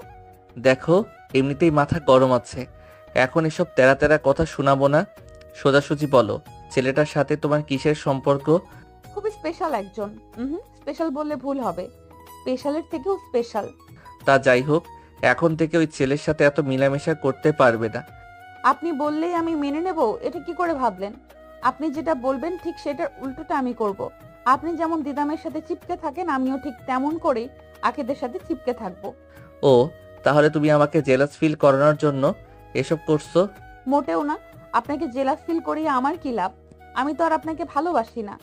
দেখো, এমনিতেই মাথা গরম আছে, এখন এসব তেরা তেরা কথা শোনাবো না। সোজাসুজি বলো, ছেলেটার সাথে তোমার কিসের সম্পর্ক? খুবই স্পেশাল একজন। স্পেশাল বললে ভুল হবে, স্পেশালের থেকেও স্পেশাল। তা যাই হোক, এখন থেকে ওই ছেলের সাথে এত মিলামেশা করতে পারবে না। আপনি বললেই আমি মেনে নেব, এটা কি করে ভাবলেন? আপনি যেটা বলবেন ঠিক সেটার উল্টোটা আমি করব। আপনি যেমন দিদামের সাথে চিপকে থাকেন, আমিও ঠিক তেমন করে আকিদের সাথে চিপকে থাকবো। ও, তাহলে তুমি আমাকে জেলাস ফিল করানোর জন্য এসব করছো? মোটেও না। আপনাকে জেলাস ফিল করিয়ে আমার কি লাভ? আমি তো আর আপনাকে ভালোবাসি না।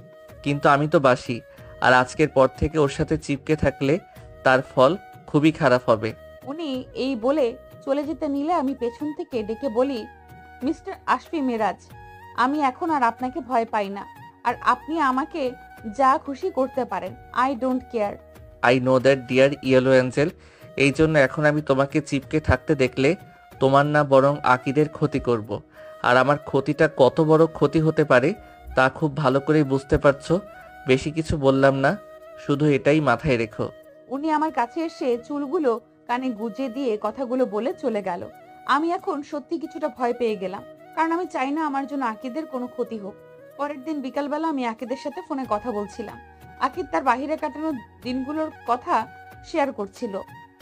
কিন্তু আমি তো বাসি, আর আজকের পর থেকে ওর সাথে চিপকে থাকলে তার ফল খুবই খারাপ হবে। উনি এই বলে চলে যেতে নিলে আমি পেছন থেকে ডেকে বলি, মিস্টার আশফি মিরাজ, আমি এখন আর আপনাকে ভয় পাই না, আর আপনি আমাকে যা খুশি করতে পারেন। I don't care. I know that dear yellow angel. এই জন্য এখন আমি তোমাকে চিপকে থাকতে দেখলে তোমার না বরং আকিদের ক্ষতি করব। আর আমার ক্ষতিটা কত বড় ক্ষতি হতে পারে তা খুব ভালো করেই বুঝতে পারছো। বেশি কিছু বললাম না, শুধু এটাই মাথায় রেখো। উনি আমার কাছে এসে চুলগুলো কানে গুজে দিয়ে কথাগুলো বলে চলে গেল। আমি এখন সত্যি কিছুটা ভয় পেয়ে গেলাম, কারণ আমি চাই না আমার জন্য আকিদের কোনো ক্ষতি হোক। পরের দিন বিকালবেলা আমি আকিদের সাথে ফোনে কথা বলছিলাম। আকিদ তার বাহিরে কাটানো দিনগুলোর কথা শেয়ার করছিল।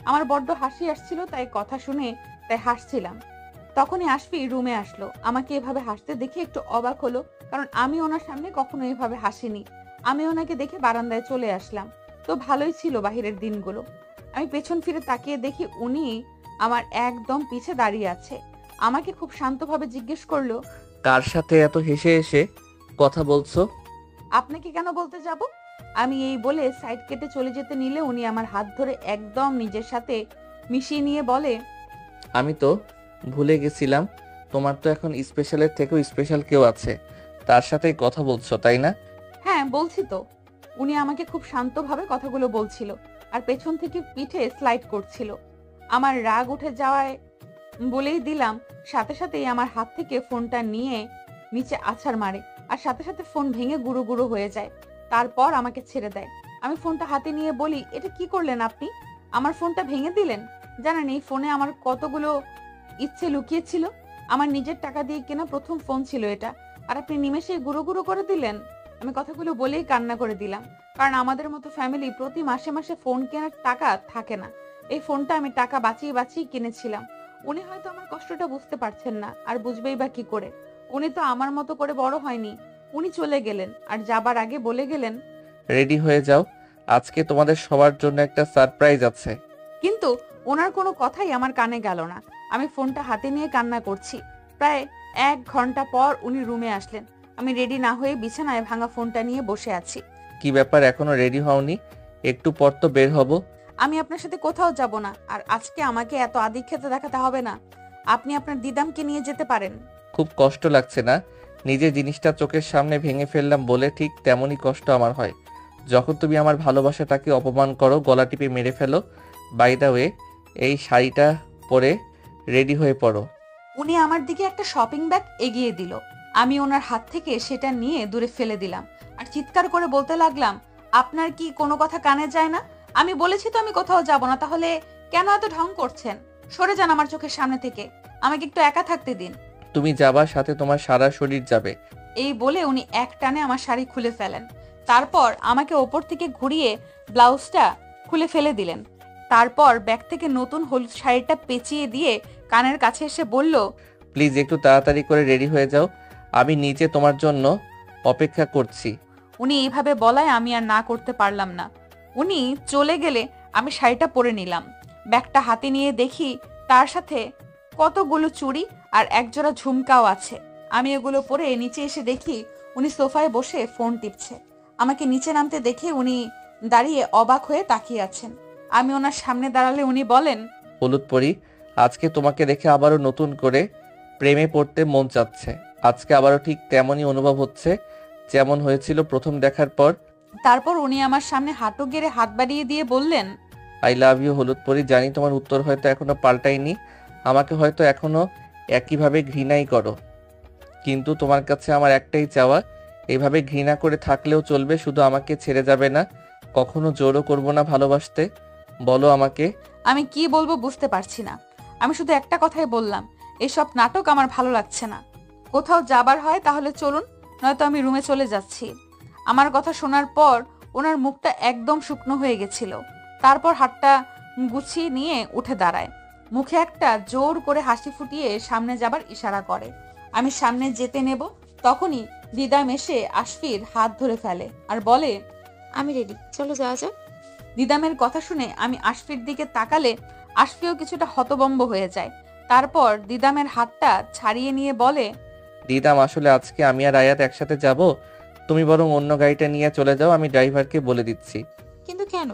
আমার বড্ড হাসি আসছিল, তাই কথা শুনে হাসছিলাম। তখনই আশফি রুমে আসলো। আমাকে এভাবে হাসতে দেখে একটু অবাক হলো, কারণ আমি ওনার সামনে কখনো এভাবে হাসিনি। আমি ওনাকে দেখে বারান্দায় চলে আসলাম। তো ভালোই ছিল বাহিরের দিনগুলো। আমি পেছন ফিরে তাকিয়ে দেখি উনি আমার একদম পিছে দাঁড়িয়ে আছে। আমাকে খুব শান্তভাবে জিজ্ঞেস করলো, কার সাথে এত হেসে হেসে কথা বলছো? আপনাকে কেন বলতে যাব? আমি এই বলে সাইড কেটে চলে যেতে নিলে উনি আমার হাত ধরে একদম নিজের সাথে মিশিয়ে নিয়ে বলে, আমি তো ভুলে গেছিলাম, তোমার তো এখন স্পেশালের থেকেও স্পেশাল কেউ আছে, তার সাথেই কথা বলছো তাই না? হ্যাঁ বলছি তো। উনি আমাকে খুব শান্তভাবে কথাগুলো বলছিল আর পেছন থেকে পিঠে স্লাইড করছিল। আমার রাগ উঠে যাওয়ায় বলেই দিলাম, সাথে সাথেই আমার হাত থেকে ফোনটা নিয়ে নিচে আছাড় মারে, আর সাথে সাথে ফোন ভেঙে গুঁড়ো গুঁড়ো হয়ে যায়। তারপর আমাকে ছেড়ে দেয়। আমি ফোনটা হাতে নিয়ে বলি, এটা কি করলেন আপনি? আমার ফোনটা ভেঙে দিলেন? জানেন এই ফোনে আমার কতগুলো ইচ্ছে লুকিয়ে ছিল। আমার নিজের টাকা দিয়ে কেনা প্রথম ফোন ছিল এটা, আর আপনি নিমেষে গুঁড়ো গুঁড়ো করে দিলেন। আমি কথাগুলো বলেই কান্না করে দিলাম, কারণ আমাদের মতো ফ্যামিলি প্রতি মাসে মাসে ফোন কেনার টাকা থাকে না। এই ফোনটা আমি টাকা বাঁচিয়ে বাঁচিয়ে কিনেছিলাম। উনি হয়তো আমার কষ্টটা বুঝতে পারছেন না, আর বুঝবেই বা কি করে? উনি তো আমার মতো করে বড় হয়নি। উনি চলে গেলেন, আর যাবার আগে বলে গেলেন, রেডি হয়ে যাও, আজকে তোমাদের সবার জন্য একটা সারপ্রাইজ আছে। কিন্তু ওনার কোনো কথাই আমার কানে গেল না। আমি ফোনটা হাতে নিয়ে কান্না করছি। প্রায় 1 ঘন্টা পর উনি রুমে আসলেন। আমি রেডি না হয়ে বিছানায় ভাঙা ফোনটা নিয়ে বসে আছি। কি ব্যাপার, এখনো রেডি হওনি? একটু পর তো বের হব। আমি আপনার সাথে কোথাও যাব না, আর আজকে আমাকে এত আদিক্ষেতা দেখাতে হবে না। আপনি আপনার দিদামকে নিয়ে যেতে পারেন। খুব কষ্ট লাগছে না? নিজের জিনিসটা চোখের সামনে ভেঙে ফেললাম বলে ঠিক তেমনই কষ্ট আমার হয় যখন তুমি আমার ভালোবাসাটাকে অপমান করো, গলা টিপে মেরে ফেলো। বাই দ্য ওয়ে, এই শাড়িটা পরে রেডি হয়ে পড়ো। উনি আমার দিকে একটা শপিং ব্যাগ এগিয়ে দিল। আমি ওনার হাত থেকে সেটা নিয়ে দূরে ফেলে দিলাম, আর চিৎকার করে বলতে লাগলাম, আপনার কি কোনো কথা কানে যায় না? আমি বলেছি তো আমি কোথাও যাব না, তাহলে কেন এত ঢং করছেন? সরে যান আমার চোখের সামনে থেকে। আমাকে একটু একা থাকতে দিন। তুমি যাবার সাথে তোমার সারা শরীর যাবে। এই বলে উনি এক টানে আমার শাড়ি খুলে ফেলেন। তারপর আমাকে ওপর থেকে ঘুরিয়ে ব্লাউজটা খুলে ফেলে দিলেন। তারপর ব্যাগ থেকে নতুন হলুদ শাড়িটা পেঁচিয়ে দিয়ে কানের কাছে এসে বলল, প্লিজ একটু তাড়াতাড়ি করে রেডি হয়ে যাও, আমি নিচে তোমার জন্য অপেক্ষা করছি। উনি এইভাবে বলায় আমি আর না করতে পারলাম না। উনি চলে গেলে আমি শাড়িটা পরে নিলাম। ব্যাগটা হাতে নিয়ে দেখি তার সাথে কতগুলো চুড়ি আর একজোড়া ঝুমকাও আছে। আমি এগুলো পরে নিচে এসে দেখি উনি সোফায় বসে ফোন টিপছে। আমাকে নিচে নামতে দেখে উনি দাঁড়িয়ে অবাক হয়ে তাকিয়ে আছেন। আমি ওনার সামনে দাঁড়ালে উনি বলেন, হলুদ পরি, আজকে তোমাকে দেখে আবারও নতুন করে প্রেমে পড়তে মন চাচ্ছে। আজকে আবারও ঠিক তেমনই অনুভব হচ্ছে যেমন হয়েছিল প্রথম দেখার পর। তারপর উনি আমার সামনে হাঁটু গেড়ে হাত বাড়িয়ে দিয়ে বললেন, আই লাভ ইউ হলুদ পরি। জানি তোমার উত্তর হয়তো এখনো পাল্টায়নি, আমাকে হয়তো এখনো একইভাবে ঘৃণাই করো, কিন্তু তোমার কাছে আমার একটাই চাওয়া, এইভাবে ঘৃণা করে থাকলেও চলবে, শুধু আমাকে ছেড়ে যাবে না, কখনো জোরও করবো না ভালোবাসতে। বলো আমাকে। আমি কি বলবো বুঝতে পারছি না। আমি শুধু একটা কথাই বললাম, এসব নাটক আমার ভালো লাগছে না। কোথাও যাবার হয় তাহলে চলুন, নয়তো আমি রুমে চলে যাচ্ছি। আমার কথা শোনার পর ওনার মুখটা একদম শুকনো হয়ে গেছিল। তারপর হাতটা গুছিয়ে নিয়ে উঠে দাঁড়ায়, মুখে একটা জোর করে হাসি ফুটিয়ে সামনে যাবার ইশারা করে। আমি সামনে যেতে নেব, তখনই দিদাম এসে আশফির হাত ধরে ফেলে আর বলে, আমি রেডি, চলো যাওয়া যাক। দিদামের কথা শুনে আমি আশফির দিকে তাকালে আশফিও কিছুটা হতবম্ব হয়ে যায়। তারপর দিদামের হাতটা ছাড়িয়ে নিয়ে বলে, দিদাম, আসলে আজকে আমি আর আয়াত একসাথে যাব, তুমি বরং অন্য গাড়িটা নিয়ে চলে যাও, আমি ড্রাইভারকে বলে দিচ্ছি। কিন্তু কেন?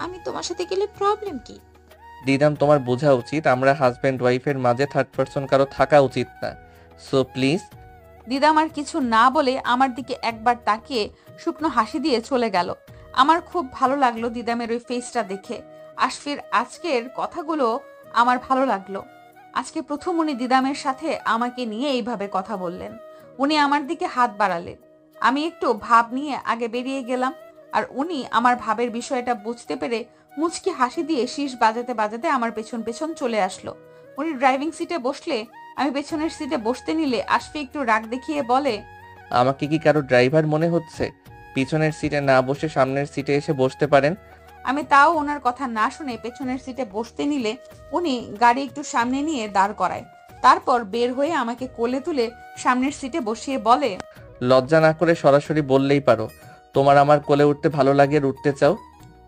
আমি তোমার সাথে গেলে প্রবলেম কি? দিদাম, তোমার বোঝা উচিত আমরা হাজব্যান্ড ওয়াইফের মাঝে থার্ড পারসন কারো থাকা উচিত না, সো প্লিজ। দিদাম আর কিছু না বলে আমার দিকে একবার তাকিয়ে শুকনো হাসি দিয়ে চলে গেল। আমার খুব ভালো লাগলো দিদামের ওই ফেসটা দেখে। আশফির আজকের কথাগুলো আমার ভালো লাগলো। আজকে প্রথম উনি দিদামের সাথে আমাকে নিয়ে এইভাবে কথা বললেন। উনি আমার দিকে হাত বাড়ালেন। আমি একটু ভাব নিয়ে আগে বেরিয়ে গেলাম, আর উনি আমার ভাবের বিষয়টা বুঝতে পেরে মুচকি হাসি দিয়ে শীষ বাজাতে বাজাতে আমার পেছন পেছন চলে আসলো। উনি ড্রাইভিং সিটে বসলে আমি পেছনের সিটে বসতে নিলে আশফি একটু রাগ দেখিয়ে বলে, আমাকে কি কারো ড্রাইভার মনে হচ্ছে? পিছনের সিটে না বসে সামনের সিটে এসে বসতে পারেন। আমি তাও ওনার কথা না শুনে পেছনের সিটে বসতে নিলে উনি গাড়ি একটু সামনে নিয়ে দাঁড় করায়। তারপর বের হয়ে আমাকে কোলে তুলে সামনের সিটে বসিয়ে বলে, লজ্জা না করে সরাসরি বললেই পারো তোমার আমার কোলে উঠতে ভালো লাগে আর উঠতে চাও।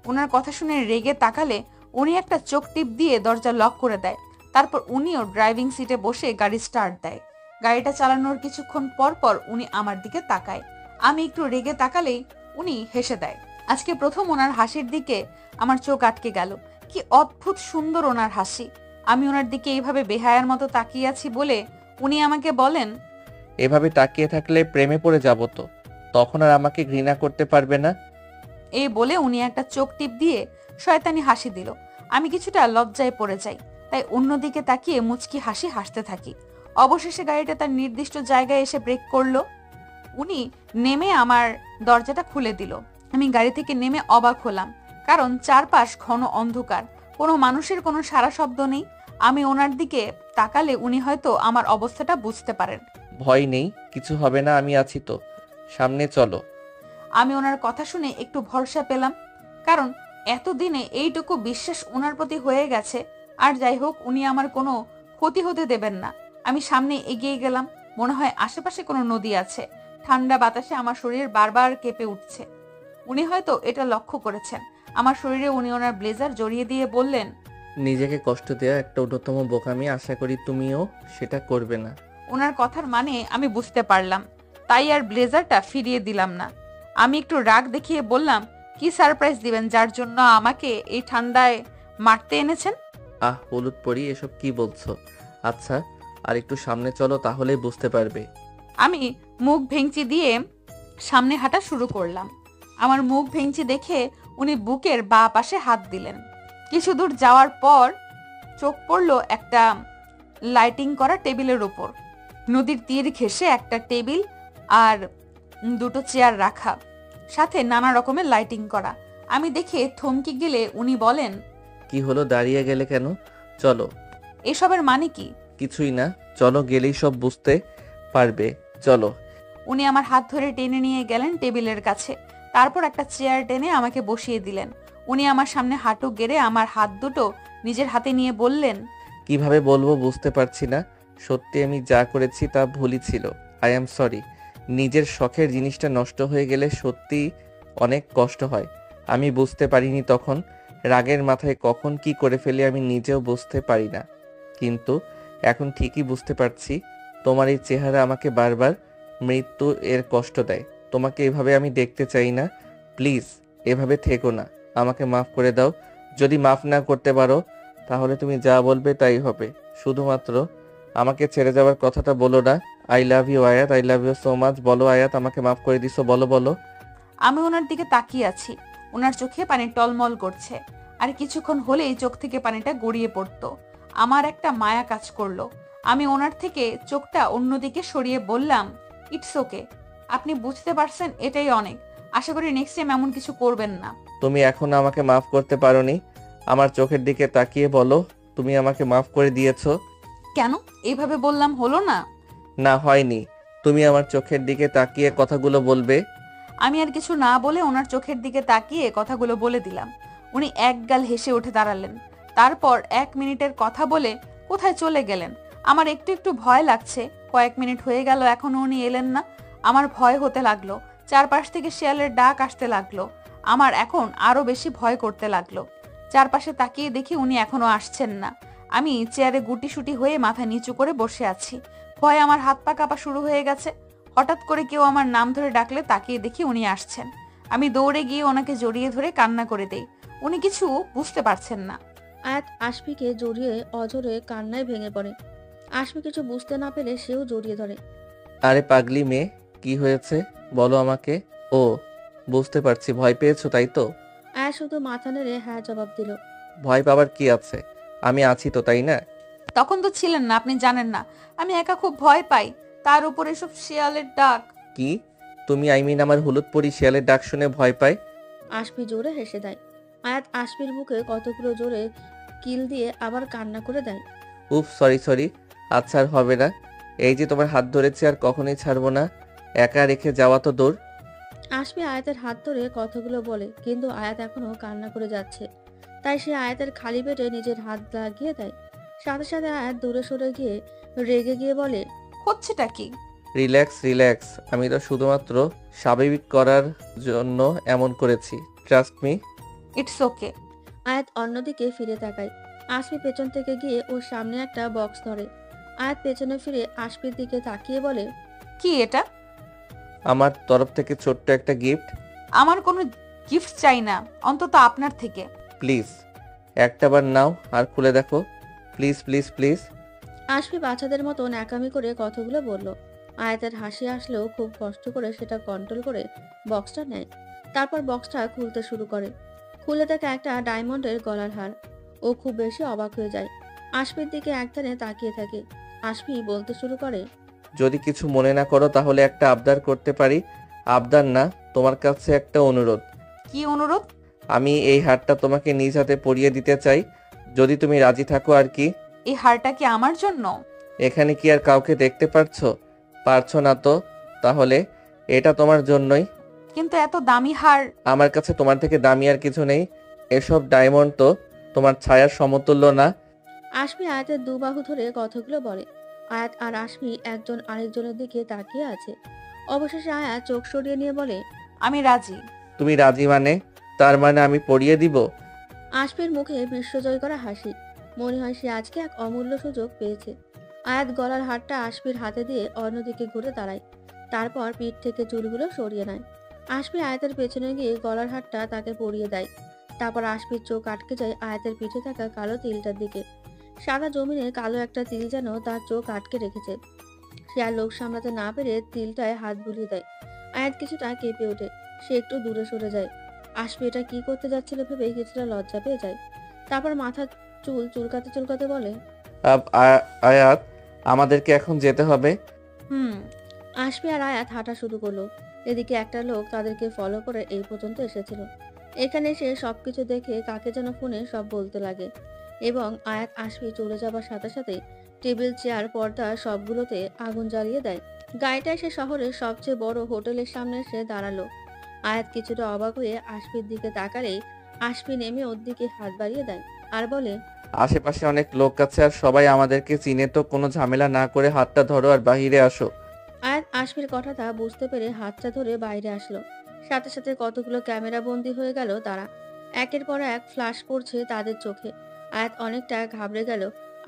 ওনার কথা শুনে রেগে তাকালে উনি একটা চোখ টিপ দিয়ে দরজা লক করে দেয়। তারপর উনিও ড্রাইভিং সিটে বসে গাড়ি স্টার্ট দেয়। গাড়িটা চালানোর কিছুক্ষণ পর পর উনি আমার দিকে তাকায়। আমি একটু রেগে তাকালেই উনি হেসে দেয়। আজকে প্রথম ওনার হাসির দিকে আমার চোখ আটকে গেল। কি অদ্ভুত সুন্দর ওনার হাসি। আমি ওনার দিকে এইভাবে বেহায়ার মতো তাকিয়ে আছি বলে উনি আমাকে বলেন, এভাবে তাকিয়ে থাকলে প্রেমে পড়ে যাব তো, তখন আর আমাকে ঘৃণা করতে পারবে না। এই বলে উনি একটা চোখ টিপ দিয়ে শয়তানি হাসি দিল। আমি কিছুটা লজ্জায় পড়ে যাই, তাই অন্যদিকে তাকিয়ে মুচকি হাসি হাসতে থাকি। অবশেষে গাড়িটা তার নির্দিষ্ট জায়গায় এসে ব্রেক করলো। উনি নেমে আমার দরজাটা খুলে দিল। আমি গাড়ি থেকে নেমে অবাক হলাম, কারণ চারপাশ ঘন অন্ধকার, কোনো মানুষের কোনো সারা শব্দ নেই। আমি ওনার দিকে তাকালে উনি হয়তো আমার অবস্থাটা বুঝতে পারেন। ভয় নেই, কিছু হবে না, আমি আছি তো, সামনে চলো। আমি ওনার কথা শুনে একটু ভরসা পেলাম, কারণ এতদিনে এইটুকু বিশ্বাস ওনার প্রতি হয়ে গেছে। আর যাই হোক, উনি আমার কোনো ক্ষতি হতে দেবেন না। আমি সামনে এগিয়ে গেলাম। মনে হয় আশেপাশে কোনো নদী আছে। ঠান্ডা বাতাসে আমার শরীর বারবার কেঁপে উঠছে। উনি হয়তো এটা লক্ষ্য করেছেন। আমার শরীরে উনি ওনার ব্লেজার জড়িয়ে দিয়ে বললেন, নিজেকে কষ্ট দেওয়া একটা অন্যতম বোকামি, আশা করি তুমিও সেটা করবে না। ওনার কথার মানে আমি বুঝতে পারলাম, তাই আর ব্লেজারটা ফিরিয়ে দিলাম না। আমি একটু রাগ দেখিয়ে বললাম, কি সারপ্রাইজ দিবেন যার জন্য আমাকে এই ঠান্ডায় মারতে এনেছেন? হলুদ পরি, এসব কি বলছো? আচ্ছা, আর একটু সামনে চলো, তাহলেই বুঝতে পারবে। আমি মুখ ভেঙচি দিয়ে সামনে হাঁটা শুরু করলাম। আমার মুখ ভেঙচি দেখে উনি বুকের বাঁ পাশে হাত দিলেন। কিছু দূর যাওয়ার পর চোখ পড়লো একটা লাইটিং করা টেবিলের উপর। নদীর তীর ঘেঁষে একটা টেবিল আর দুটো চেয়ার রাখা, সাথে নানা রকমের লাইটিং করা। আমি দেখে থমকে গেলে উনি বলেন, কি হলো, দাঁড়িয়ে গেলে কেন? চলো। এসবের মানে কি? কিছুই না, চলো, গেলেই সব বুঝতে পারবে, চলো। উনি আমার হাত ধরে টেনে নিয়ে গেলেন টেবিলের কাছে। তারপর একটা চেয়ার টেনে আমাকে বসিয়ে দিলেন। উনি আমার সামনে হাঁটু গেড়ে আমার হাত দুটো নিজের হাতে নিয়ে বললেন, কিভাবে বলবো বুঝতে পারছি না, সত্যি আমি যা করেছি তা ভুলই ছিল, আই অ্যাম সরি। নিজের শখের জিনিসটা নষ্ট হয়ে গেলে সত্যি অনেক কষ্ট হয়। আমি বুঝতে পারিনি তখন, রাগের মাথায় কখন কি করে ফেলি আমি নিজেও বুঝতে পারি না, কিন্তু এখন ঠিকই বুঝতে পারছি। তোমার এই চেহারা আমাকে বারবার মৃত্যু এর কষ্ট দেয়। তোমাকে এভাবে আমি দেখতে চাই না, প্লিজ এভাবে থেকো না, আমাকে মাফ করে দাও। যদি মাফ না করতে পারো তাহলে তুমি যা বলবে তাই হবে। শুধুমাত্র আমাকে ছেড়ে যাওয়ার কথাটা বলো না। I love you Ayat, I love you so much. বলো আয়াত, আমাকে মাফ করে দিছো, বলো বলো। আমি ওনার দিকে তাকিয়ে আছি। ওনার চোখে পানি টলমল করছে। আর কিছুক্ষণ হলেই চোখ থেকে পানিটা গড়িয়ে পড়তো। আমার একটা মায়া কাজ করলো। আমি ওনার থেকে চোখটা অন্যদিকে সরিয়ে বললাম, ইটস ওকে। আপনি বুঝতে পারছেন, এটাই অনেক। আশা করি নেক্সট টাইম এমন কিছু করবেন না। তুমি এখনো আমাকে মাফ করতে পারোনি? আমার চোখের দিকে তাকিয়ে বলো তুমি আমাকে মাফ করে দিয়েছো। কেন এইভাবে বললাম হলো না? না, হয়নি। তুমি আমার চোখের দিকে তাকিয়ে কথাগুলো বলবে। আমি আর কিছু না বলে ওনার চোখের দিকে তাকিয়ে কথাগুলো বলে দিলাম। উনি একগাল হেসে উঠে দাঁড়ালেন। তারপর 1 মিনিটের কথা বলে কোথায় চলে গেলেন। আমার একটু একটু ভয় লাগছে। কয়েক মিনিট হয়ে গেল এখনো উনি এলেন না। আমার ভয় হতে লাগলো। চারপাশ থেকে শিয়ালের ডাক আসতে লাগলো। আমার এখন আরো বেশি ভয় করতে লাগলো। চারপাশে তাকিয়ে দেখি উনি এখনো আসছেন না। আমি চেয়ারে গুটিসুটি হয়ে মাথা নিচু করে বসে আছি। ভয়ে আমার হাত পা কাঁপা শুরু হয়ে গেছে। হঠাৎ করে কেউ আমার নাম ধরে ডাকলে তাকিয়ে দেখি উনি আসছেন। আমি দৌড়ে গিয়ে ওনাকে জড়িয়ে ধরে কান্না করে দেই। উনি কিছু বুঝতে পারছেন না। আয়াত আশফিকে জড়িয়ে অঝরে কান্নায় ভেঙে পড়ে। আশফি কিছু বুঝতে না পেরে সেও জড়িয়ে ধরে। আরে পাগলি মেয়ে, কি হয়েছে বলো আমাকে। ও, বুঝতে পারছি, ভয় পেয়েছো তাই তো? আয়াত শুধু মাথা নেড়ে হ্যাঁ জবাব দিল। ভয় পাবার কি আছে, আমি আছি তো, তাই না? তখন তো ছিলেন না, আপনি জানেন না। আমি একা খুব ভয় পাই। তার উপর এসব শিয়ালের ডাক। কি? তুমি আমার হলুদ পরি শিয়ালের ডাক শুনে ভয় পায়? আশফি জোরে হেসে দেয়। আয়াত আশফির বুকে কতগুলো জোরে কিল দিয়ে আবার কান্না করে দেয়। উফ, সরি সরি। আচ্ছা, আর হবে না। এই যে তোমার হাত ধরেছি, আর কখনোই ছাড়বো না। একা রেখে যাওয়া তো দূর। আশফি আয়াতের হাত ধরে কথাগুলো বলে, কিন্তু আয়াত এখনো কান্না করে যাচ্ছে। তাই সে আয়াতের খালি পেটে নিজের হাত লাগিয়ে দেয়। সাথে সাথে আয়াত দূরে সরে গিয়ে রেগে গিয়ে বলে, হচ্ছেটা কি? রিল্যাক্স রিল্যাক্স, আমি তো শুধুমাত্র স্বাভাবিক করার জন্য এমন করেছি। Trust me. It's okay. আয়াত অন্যদিকে ফিরে তাকায়। আশফি পেছন থেকে গিয়ে ওর সামনে একটা বক্স ধরে। আয়াত পেছনে ফিরে আশফির দিকে তাকিয়ে বলে, কি এটা? আমার তরফ থেকে ছোট্ট একটা গিফট। আমার কোনো গিফট চাই না, অন্তত আপনার থেকে। প্লিজ একটাবার নাও আর খুলে দেখো। Please please please. আশফি বাচ্চাদের মতো ন্যাকামি করে কথাগুলো বলল। আয়াতের হাসি আসলেও খুব কষ্ট করে সেটা কন্ট্রোল করে বক্সটা নেয়। তারপর বক্সটা খুলতে শুরু করে। খুলে দেখে একটা ডায়মন্ডের গলার হার। ও খুব বেশি অবাক হয়ে যায়। আশফির দিকে একটানে তাকিয়ে থাকে। আশফি বলতে শুরু করে, যদি কিছু মনে না করো তাহলে একটা আবদার করতে পারি। আবদার না, তোমার কাছে একটা অনুরোধ। কি অনুরোধ? আমি এই হারটা তোমাকে নিজ হাতে পরিয়ে দিতে চাই, যদি তুমি রাজি থাকো আর কি। এই হারটা কি আমার জন্য? এখানে কি আর কাউকে দেখতে পারছো না তো? তাহলে এটা তোমার জন্যই। কিন্তু এত দামি হার। আমার কাছে তোমার থেকে দামি আর কিছু নেই। এসব ডায়মন্ড তো তোমার ছায়ার সমতুল্য না। আশমি আয়াতের দুবাহু ধরে কথাগুলো বলে। আয়াত আর আশমি একজন আরেকজনের দিকে তাকিয়ে আছে। অবশেষে আয়াত চোখ সরিয়ে নিয়ে বলে, আমি রাজি। তুমি রাজি মানে? তার মানে আমি পরিয়ে দিব? আশমির মুখে বিশ্বজয় করা হাসি। মনে হয় সে আজকে এক অমূল্য সুযোগ পেয়েছে। আয়াত গলার হারটা আশমির হাতে দিয়ে অন্যদিকে ঘুরে দাঁড়ায়। তারপর পিঠ থেকে চুলগুলো সরিয়ে নেয়। আশমি আয়াতের পেছনে গিয়ে গলার হারটা তাকে পরিয়ে দেয়। তারপর আশমির চোখ আটকে যায় আয়াতের পিঠে থাকা কালো তিলটার দিকে। সাদা জমিনে কালো একটা তিল যেন তার চোখ আটকে রেখেছে। সে আর লোক সামলাতে না পেরে তিলটায় হাত বুলিয়ে দেয়। আয়াত কিছুটা কেঁপে ওঠে। সে একটু দূরে সরে যায়। আশমি এটা কি করতে যাচ্ছিল ভেবে কিছুটা লজ্জা পেয়ে যায়। তারপর মাথার চুল চুলকাতে চুলকাতে বলে, আয়াত, আমাদেরকে এখন যেতে হবে। হুম। আশমি আর আয়াত হাঁটা শুরু করলো। এদিকে একটা লোক তাদেরকে ফলো করে এই পর্যন্ত এসেছিল। এখানে এসে সবকিছু দেখে কাকে যেন ফোনে সব বলতে লাগে এবং আয়াত আশমি চলে যাবার সাথে সাথে টেবিল চেয়ার পর্দা সবগুলোতে আগুন জ্বালিয়ে দেয়। গাড়িটা এসে শহরের সবচেয়ে বড় হোটেলের সামনে এসে দাঁড়ালো। আয়াত কিছুটা অবাক হয়ে আশমির দিকে তাকালেই আশমি নেমে ওর দিকে হাত বাড়িয়ে দেয় আর বলে, আশেপাশে অনেক লোক আছে আর সবাই আমাদেরকে চিনে, তো কোনো ঝামেলা না করে হাতটা ধরো আর বাহিরে আসো। আয়াত আশমির কথাটা বুঝতে পেরে হাতটা ধরে বাইরে আসলো। সাথে সাথে কতগুলো ক্যামেরা বন্দি হয়ে গেল তারা। একের পর এক ফ্ল্যাশ পড়ছে তাদের চোখে। আয়াত অনেকটা ঘাবড়ে গেল।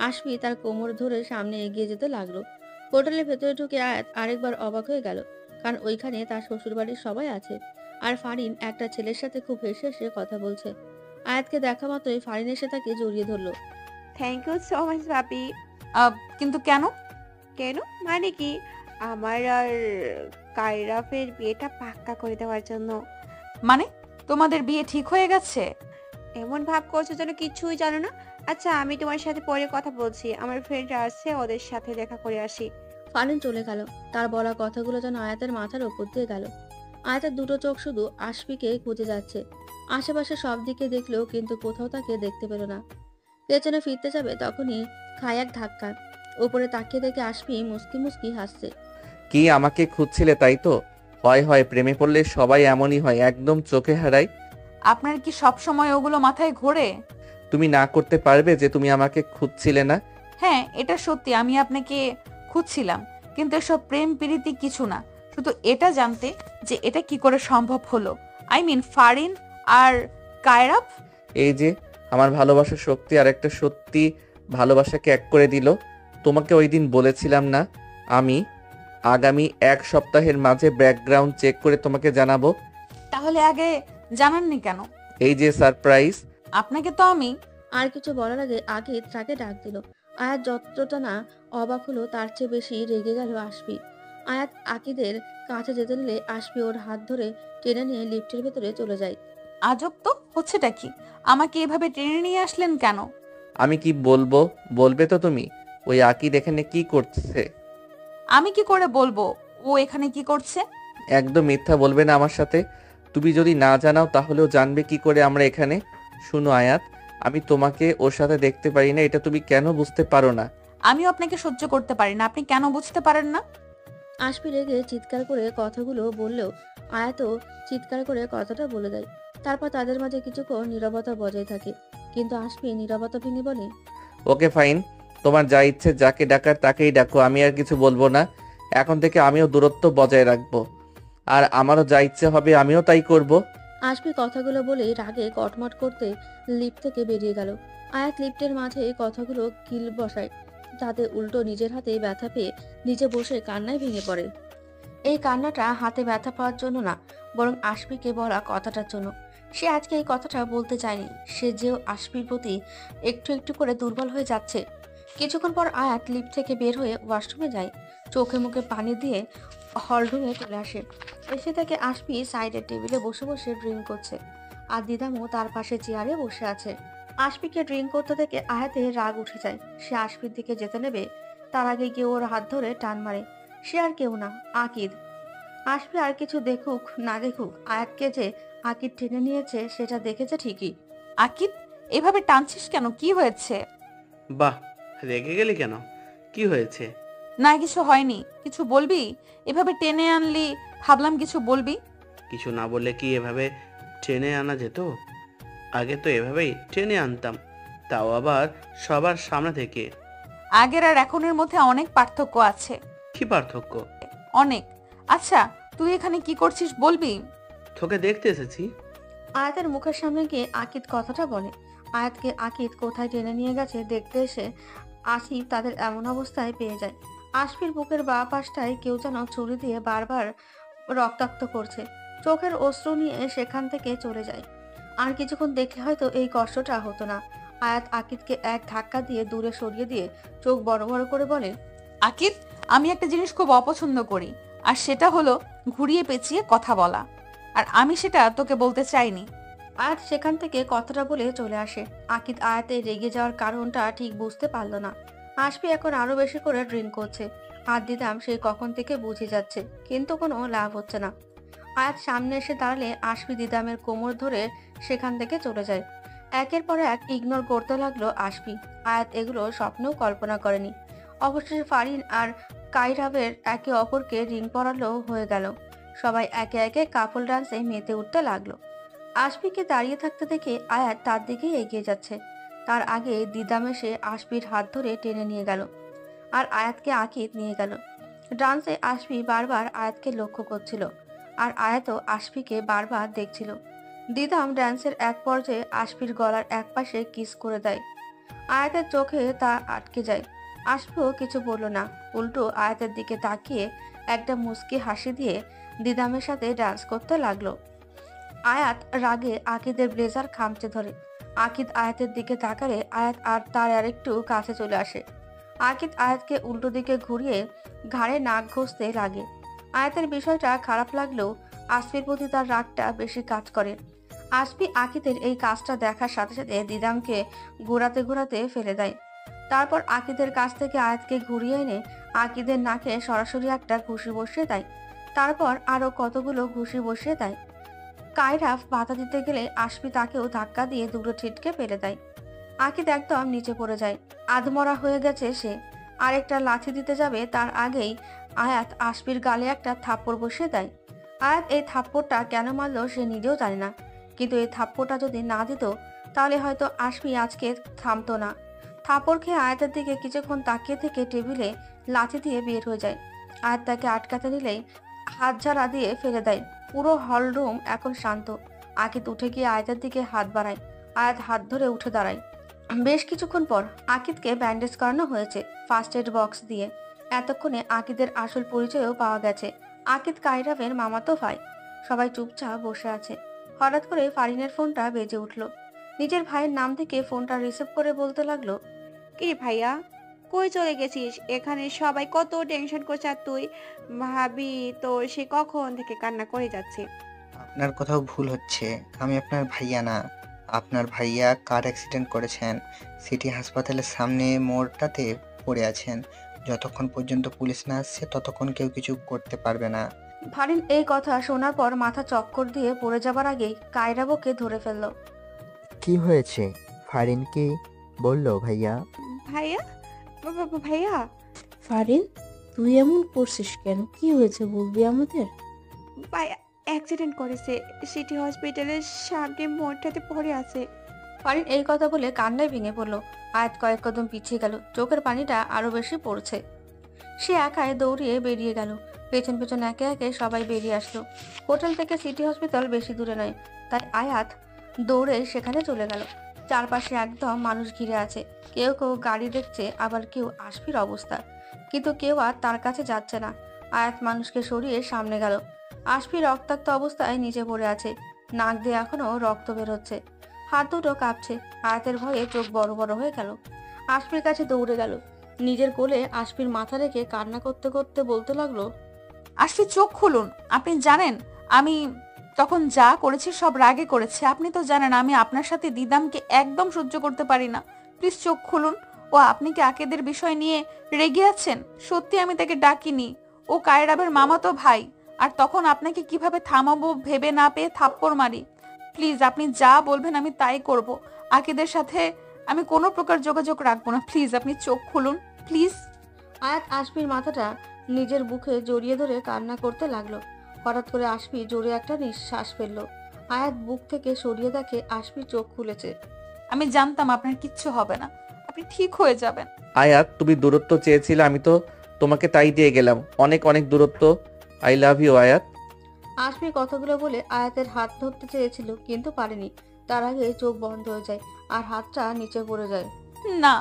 আশমি তার কোমর ধরে সামনে এগিয়ে যেতে লাগলো। হোটেলের ভেতরে ঢুকে আয়াত আরেকবার অবাক হয়ে গেল, কারণ ওইখানে তার শ্বশুরবাড়ির সবাই আছে। আর ফারিন একটা ছেলের সাথে খুব হেসে হেসে কথা বলছে। আয়াতকে দেখা মাত্রই ফারিন এসে তাকে জড়িয়ে ধরলো। থ্যাংক ইউ সো মাচ ভাবি। কিন্তু কেন? কেন মানে কি? আমার আর কায়রাফের বিয়েটা পাক্কা করে দেওয়ার জন্য। মানে তোমাদের বিয়ে ঠিক হয়ে গেছে? এমন ভাব করছো যেন কিছুই জানো না। আচ্ছা আমি তোমার সাথে পরে কথা বলছি, আমার ফ্রেন্ডরা আসছে, ওদের সাথে দেখা করে আসি। ফারিন চলে গেল। তার বলা কথাগুলো যেন আয়াতের মাথার ওপর দিয়ে গেল। আয়াতের দুটো চোখ শুধু আশফিকে খুঁজে যাচ্ছে। আশেপাশে সব দিকে দেখলেও কিন্তু কোথাও তাকে দেখতে পেল না। পেছনে ফিরতে যাবে তখনই খায় এক ধাক্কা। উপরে তাকিয়ে দেখে আশফি মুস্কি মুস্কি হাসছে। কি আমাকে খুঁজছিলে তাই তো? হয় হয়, প্রেমে পড়লে সবাই এমনই হয়, একদম চোখে হারায়। আপনার কি সব সময় ওগুলো মাথায় ঘোরে? তুমি না করতে পারবে যে তুমি আমাকে খুঁজছিলে না? হ্যাঁ, এটা সত্যি, আমি আপনাকে খুঁজছিলাম, কিন্তু এসব প্রেম প্রীতি কিছু না। শুধু এটা জানতে যে এটা কি করে সম্ভব হলো। আই মিন ফারিন আর কায়রাফ। এই যে আমার ভালোবাসার শক্তি আর একটা সত্যি ভালোবাসাকে এক করে দিল। তোমাকে ওই দিন বলেছিলাম না আমি আগামী 1 সপ্তাহের মাঝে ব্যাকগ্রাউন্ড চেক করে তোমাকে জানাবো? তাহলে আগে জানাননি কেন? এই যে সারপ্রাইজ। আপনাকে তো আমি আর কিছু বলার আগে আকিদ তাকে ডাক দিল। আয়াত যতটা না অবাক হলো তার চেয়ে বেশি রেগে গেল আশফি। আয়াত আকিদের কাছে যেতে নিলে আশফি ওর হাত ধরে টেনে নিয়ে লিফটের ভেতরে চলে যায়। আজব তো, হচ্ছেটা কি? আমাকে এভাবে টেনে নিয়ে আসলেন কেন? আমি কি বলবো? বলবে তো তুমি? ওই আকিদ এখানে কি করছে? আমি কি করে বলবো ও এখানে কি করছে? একদম মিথ্যা বলবে না আমার সাথে। তুমি যদি না জানাও তাহলেও জানবে কি করে আমরা এখানে। শুনো আয়াত, আমি তোমাকে ওর সাথে দেখতে পারি না, এটা তুমি কেন বুঝতে পারো না? আমিও আপনাকে সহ্য করতে পারি না, আপনি কেন বুঝতে পারেন না? আশফি রেগে চিৎকার করে কথাগুলো বললেও আয়াতও চিৎকার করে কথাটা বলে দেয়। তারপর তাদের মাঝে কিছুক্ষণ নীরবতা বজায় থাকে, কিন্তু আশফি নীরবতা ভেঙে বলে, ওকে ফাইন, তোমার যা ইচ্ছে যাকে ডাকার তাকেই ডাকো, আমি আর কিছু বলবো না। এখন থেকে আমিও দূরত্ব বজায় রাখবো, আর আমারও যা ইচ্ছে হবে আমিও তাই করব। আশফি কথাগুলো বলেই রাগে কটমট করতে লিফট থেকে বেরিয়ে গেল। আয়াত লিফটের মাঝে কথাগুলো কিল বসায়, তাতে উল্টো নিজের হাতে ব্যথা পেয়ে নিচে বসে কান্নায় ভেঙে পড়ে। এই কান্নাটা হাতে ব্যথা পাওয়ার জন্য না, বরং আশফিকে বলা কথাটার জন্য। সে আজকে এই কথাটা বলতে চায়নি। সে যেও আশফির প্রতি একটু একটু করে দুর্বল হয়ে যাচ্ছে। কিছুক্ষণ পর আয়াত লিফট থেকে বের হয়ে ওয়াশরুমে যায়। চোখে মুখে পানি দিয়ে হলরুমে চলে আসে। এসে থেকে আশফি সাইডের টেবিলে বসে বসে ড্রিঙ্ক করছে, আর দিদামও তার পাশে চেয়ারে বসে আছে। আশফিকে ড্রিঙ্ক করতে দেখে আয়াতের রাগ উঠে যায়। সে আশফির দিকে যেতে নেবে, তার আগে কেউ ওর হাত ধরে টান মারে। সে আর কেউ না, আকিদ। আশফি আর কিছু দেখুক না দেখুক, আয়াতকে যে আকিদ টেনে নিয়েছে সেটা দেখেছে ঠিকই। আকিব, এভাবে টানছিস কেন? কি হয়েছে? বাহ, রেগে গেলি কেন? কি হয়েছে? না, কিছু হয়নি। কিছু বলবি? এভাবে টেনে আনলি, ভাবলাম কিছু বলবি। কিছু না বললে কি এভাবে টেনে আনা যেত? আগে তো এভাবেই টেনে আনতাম, তাও আবার সবার সামনে থেকে। আগের আর এখনের মধ্যে অনেক পার্থক্য আছে। কি পার্থক্য? অনেক। আচ্ছা, তুই এখানে কি করছিস বলবি? তোকে দেখতে এসেছি। আয়াতের মুখের সামনে গিয়ে আকিদ কথাটা বলে। আয়াতকে আকিদ কোথায় টেনে নিয়ে গেছে দেখতে এসে আসিফ তাদের এমন অবস্থায় পেয়ে যায়। আশফির বুকের বাঁ পাশটায় কেউ যেন ছুরি দিয়ে বারবার রক্তাক্ত করছে। চোখের অশ্রু নিয়ে সেখান থেকে চলে যায়। আর কিছুক্ষণ দেখলে হয়তো এই কষ্টটা হতো না। আয়াত আকিদকে এক ধাক্কা দিয়ে দূরে সরিয়ে দিয়ে চোখ বড় বড় করে বলে, আকিব, আমি একটা জিনিস খুব অপছন্দ করি, আর সেটা হলো ঘুরিয়ে পেঁচিয়ে কথা বলা। আর আমি সেটা তোকে বলতে চাইনি। আয়াত সেখান থেকে কথাটা বলে চলে আসে। আকিদ আয়াতে রেগে যাওয়ার কারণটা ঠিক বুঝতে পারল না। আশফি এখন আরো বেশি করে ড্রিঙ্ক করছে, আর দিদাম সেই কখন থেকে বুঝে যাচ্ছে, কিন্তু কোনো লাভ হচ্ছে না। আয়াত সামনে এসে দাঁড়ালে আশফি দিদামের কোমর ধরে সেখান থেকে চলে যায়। একের পর এক ইগনোর করতে লাগলো আশফি। আয়াত এগুলো স্বপ্নেও কল্পনা করেনি। অবশেষে ফারিন আর কাইরাবের একে অপরকে রিং পরালো হয়ে গেল। সবাই একে একে কাপল ডান্সে মেতে উঠতে লাগলো। আশফিকে দাঁড়িয়ে থাকতে দেখে আয়াত তার দিকেই এগিয়ে যাচ্ছে। তার আগে দিদাম এসে আশফির হাত ধরে টেনে নিয়ে গেল, আর আয়াতকে আকিদ নিয়ে গেল। ডান্সে আশফি বারবার আয়াতকে লক্ষ্য করছিল, আর আয়াতও আশফিকে বারবার দেখছিল। দিদাম ডান্সের এক পর্যায়ে আশফির গলার এক পাশে কিস করে দেয়। আয়াতের চোখে তা আটকে যায়। আশফিও কিছু বলল না, উল্টো আয়াতের দিকে তাকিয়ে একটা মুচকি হাসি দিয়ে দিদামের সাথে ডান্স করতে লাগলো। আয়াত রাগে আকিদের ব্লেজার খামচে ধরে। আকিদ আয়াতের দিকে তাকালে আয়াত আর তার আরেকটু কাছে চলে আসে। আকিদ আয়াতকে উল্টো দিকে ঘুরিয়ে ঘাড়ে নাক ঘষতে লাগে। আয়াতের বিষয়টা খারাপ লাগলেও আসফির প্রতি তার রাগটা বেশি কাজ করে। আসফি আকিদের এই কাজটা দেখার সাথে সাথে দিদামকে ঘোরাতে ঘোরাতে ফেলে দেয়। তারপর আকিদের কাছ থেকে আয়াতকে ঘুরিয়ে এনে আকিদের নাকে সরাসরি একটা ঘুষি বসিয়ে দেয়। তারপর আরো কতগুলো ঘুষি বসিয়ে দেয়। কায়রাফ বাধা দিতে গেলে আসফি তাকেও ধাক্কা দিয়ে দুটো ছিটকে ফেলে দেয়। আকিদ একদম নিচে পড়ে যায়। আধমরা হয়ে গেছে সে। আরেকটা লাথি দিতে যাবে তার আগেই আয়াত আসফির গালে একটা থাপ্পড় বসিয়ে দেয়। আয়াত এই থাপ্পড়টা কেন মারলো সে নিজেও জানে না, কিন্তু এই থাপ্পড়টা যদি না দিত তাহলে হয়তো আসফি আজকে থামতো না। থাপ্পড় খেয়ে আয়াতের দিকে কিছুক্ষণ তাকিয়ে থেকে টেবিলে লাথি দিয়ে বের হয়ে যায়। আয়াত তাকে আটকাতে নিলেই হাত ঝাড়া দিয়ে ফেলে দেয়। পুরো হলরুম এখন শান্ত। আকিদ উঠে গিয়ে আয়াতের দিকে হাত বাড়ায়। আয়াত হাত ধরে উঠে দাঁড়ায়। বেশ কিছুক্ষণ পর আকিদকে ব্যান্ডেজ করানো হয়েছে ফার্স্ট এড বক্স দিয়ে। এতক্ষণে আকিদের আসল পরিচয়ও পাওয়া গেছে। আকিদ কায়রাফের মামাতো ভাই। সবাই চুপচাপ বসে আছে। হঠাৎ করে ফারিনের ফোনটা বেজে উঠল। নিজের ভাইয়ের নাম থেকে ফোনটা রিসিভ করে বলতে লাগলো, কি ভাইয়া, কই চলে গেছিস? এখানে সবাই কত টেনশন করছে আর তুই? ভাবি তো সে কখন থেকে কান্না করে যাচ্ছে। আপনার কোথাও ভুল হচ্ছে। আমি আপনার ভাইয়া না। আপনার ভাইয়া কার অ্যাক্সিডেন্ট করেছেন, সিটি হাসপাতালের সামনে মোড়টাতে পড়ে আছেন। যতক্ষণ পর্যন্ত পুলিশ না আসছে ততক্ষণ কেউ কিছু করতে পারবে না। ফারিন এই কথা শোনার পর মাথা চক্কর দিয়ে পড়ে যাবার আগেই কায়রাবকে ধরে ফেলল। কি হয়েছে? ফারিন কি বললো ভাইয়া? ভাইয়া, ভাইয়া, ফারিন, তুই এমন করছিস কেন? কি হয়েছে বলবি আমাদের? ভাইয়া অ্যাক্সিডেন্ট করেছে, সিটি হসপিটালের সামনে মোড়টাতে পড়ে আছে। ফারিন এই কথা বলে কান্নায় ভেঙে পড়ল। আয়াত কয়েক কদম পিছিয়ে গেল। চোখের পানিটা আরো বেশি পড়ছে। সে একাই দৌড়িয়ে বেরিয়ে গেল। পেছন পেছন একে একে সবাই বেরিয়ে আসলো। হোটেল থেকে সিটি হসপিটাল বেশি দূরে নয়, তাই আয়াত দৌড়ে সেখানে চলে গেল। চারপাশে একদম মানুষ ঘিরে আছে। কেউ কেউ গাড়ি দেখছে, আবার কেউ আসফির অবস্থা, কিন্তু কেউ আর তার কাছে যাচ্ছে না। আয়াত মানুষকে সরিয়ে সামনে গেল। আসফি রক্তাক্ত অবস্থায় নিচে পড়ে আছে। নাক দিয়ে এখনো রক্ত বেরোচ্ছে। হাত দুটো কাঁপছে। আয়াতের ভয়ে চোখ বড় বড় হয়ে গেল। আসফির কাছে দৌড়ে গেল। নিজের কোলে আসফির মাথা রেখে কান্না করতে করতে বলতে লাগলো, আসফি চোখ খুলুন। আপনি জানেন আমি তখন যা করেছি সব রাগে করেছি। আপনি তো জানেন আমি আপনার সাথে দিদামকে একদম সহ্য করতে পারি না। প্লিজ চোখ খুলুন। ও আপনি কি আকিদের বিষয় নিয়ে রেগে আছেন? সত্যি আমি তাকে ডাকিনি। ও কায়রাবের মামাতো ভাই। আর তখন আপনাকে কিভাবে থামাবো ভেবে না পেয়ে থাপ্পড় মারি। প্লিজ আপনি যা বলবেন আমি তাই করব। আকিদের সাথে আমি কোনো প্রকার যোগাযোগ রাখবো না। প্লিজ আপনি চোখ খুলুন প্লিজ। আয়াত আসফির মাথাটা নিজের বুকে জড়িয়ে ধরে কান্না করতে লাগলো। হঠাৎ করে আসফি জোরে একটা নিঃশ্বাস ফেললো। আয়াত বুক থেকে সরিয়ে দেখে আসফি চোখ খুলেছে। আমি জানতাম আপনার কিচ্ছু হবে না, আপনি ঠিক হয়ে যাবেন। আয়াত, তুমি দূরত্ব চেয়েছিলে, আমি তো তোমাকে তাই দিয়ে গেলাম। অনেক অনেক দূরত্ব। আই লাভ ইউ আয়াত। আসফি কথাগুলো বলে আয়াতের হাত ধরতে চেয়েছিল, কিন্তু পারেনি। তার আগে চোখ বন্ধ হয়ে যায় আর হাতটা নিচে পড়ে যায়। না।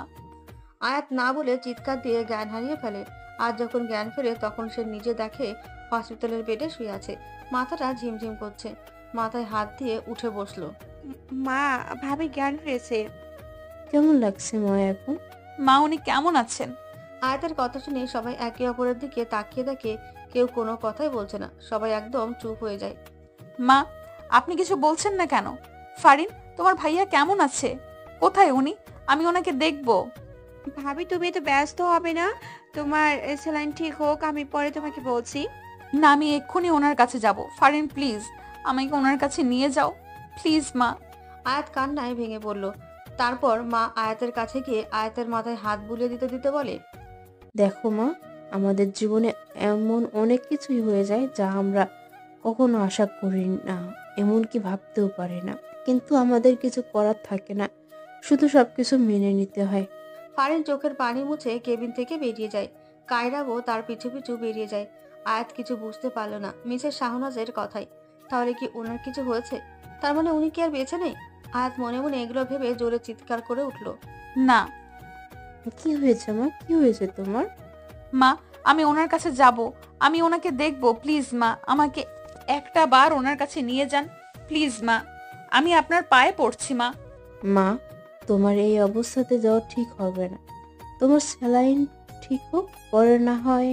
আয়াত না বলে চিৎকার দিয়ে জ্ঞান হারিয়ে ফেলে। আর যখন জ্ঞান ফেরে তখন সে নিজে দেখে হসপিটালের বেডে শুয়ে আছে। মাথাটা ঝিমঝিম করছে। মাথায় হাত দিয়ে উঠে বসলো। মা, ভাবি জ্ঞান ফিরেছে। কেমন লাগছে মা এখন? মা, উনি কেমন আছেন? আয়াতের কথা শুনে সবাই একে অপরের দিকে তাকিয়ে দেখে কেউ কোনো কথাই বলছে না। সবাই একদম চুপ হয়ে যায়। মা, আপনি কিছু বলছেন না কেন? ফারিন, তোমার ভাইয়া কেমন আছে? কোথায় উনি? আমি ওনাকে দেখব। ভাবি তুমি তো ব্যস্ত হবে না, তোমার স্যালাইন ঠিক হোক, আমি পরে তোমাকে বলছি। না, আমি এক্ষুনি ওনার কাছে যাব। ফারিন প্লিজ আমাকে ওনার কাছে নিয়ে যাও প্লিজ মা। আয়াত কান্নায় ভেঙে পড়ল। তারপর মা আয়াতের কাছে গিয়ে আয়াতের মাথায় হাত বুলিয়ে দিতে দিতে বলে, দেখো মা, আমাদের জীবনে এমন অনেক কিছুই হয়ে যায় যা আমরা কখনো আশা করি না, এমনকি ভাবতেও পারি না, কিন্তু আমাদের কিছু করার থাকে না, শুধু সবকিছু মেনে নিতে হয়। ফারিন চোখের পানি মুছে কেবিন থেকে বেরিয়ে যায়। কায়রাবও তার পিছু পিছু বেরিয়ে যায়। আয়াত কিছু বুঝতে পারল না মিসেস শাহনাজের কথাই। তাহলে কি ওনার কিছু হয়েছে? তার মানে উনি কি আর বেঁচে নেই? আয়াত মনে মনে এগুলো ভেবে জোরে চিৎকার করে উঠল। না কি হয়েছে মা? কি হয়েছে তোমার? মা, আমি ওনার কাছে যাব। আমি ওনাকে দেখব। প্লিজ মা, আমাকে একটা বার ওনার কাছে নিয়ে যান প্লিজ মা। আমি আপনার পায়ে পড়ছি মা। মা, তোমার এই অবস্থাতে যাওয়া ঠিক হবে না। তোমার স্যালাইন ঠিক হোক, পরে না হয়।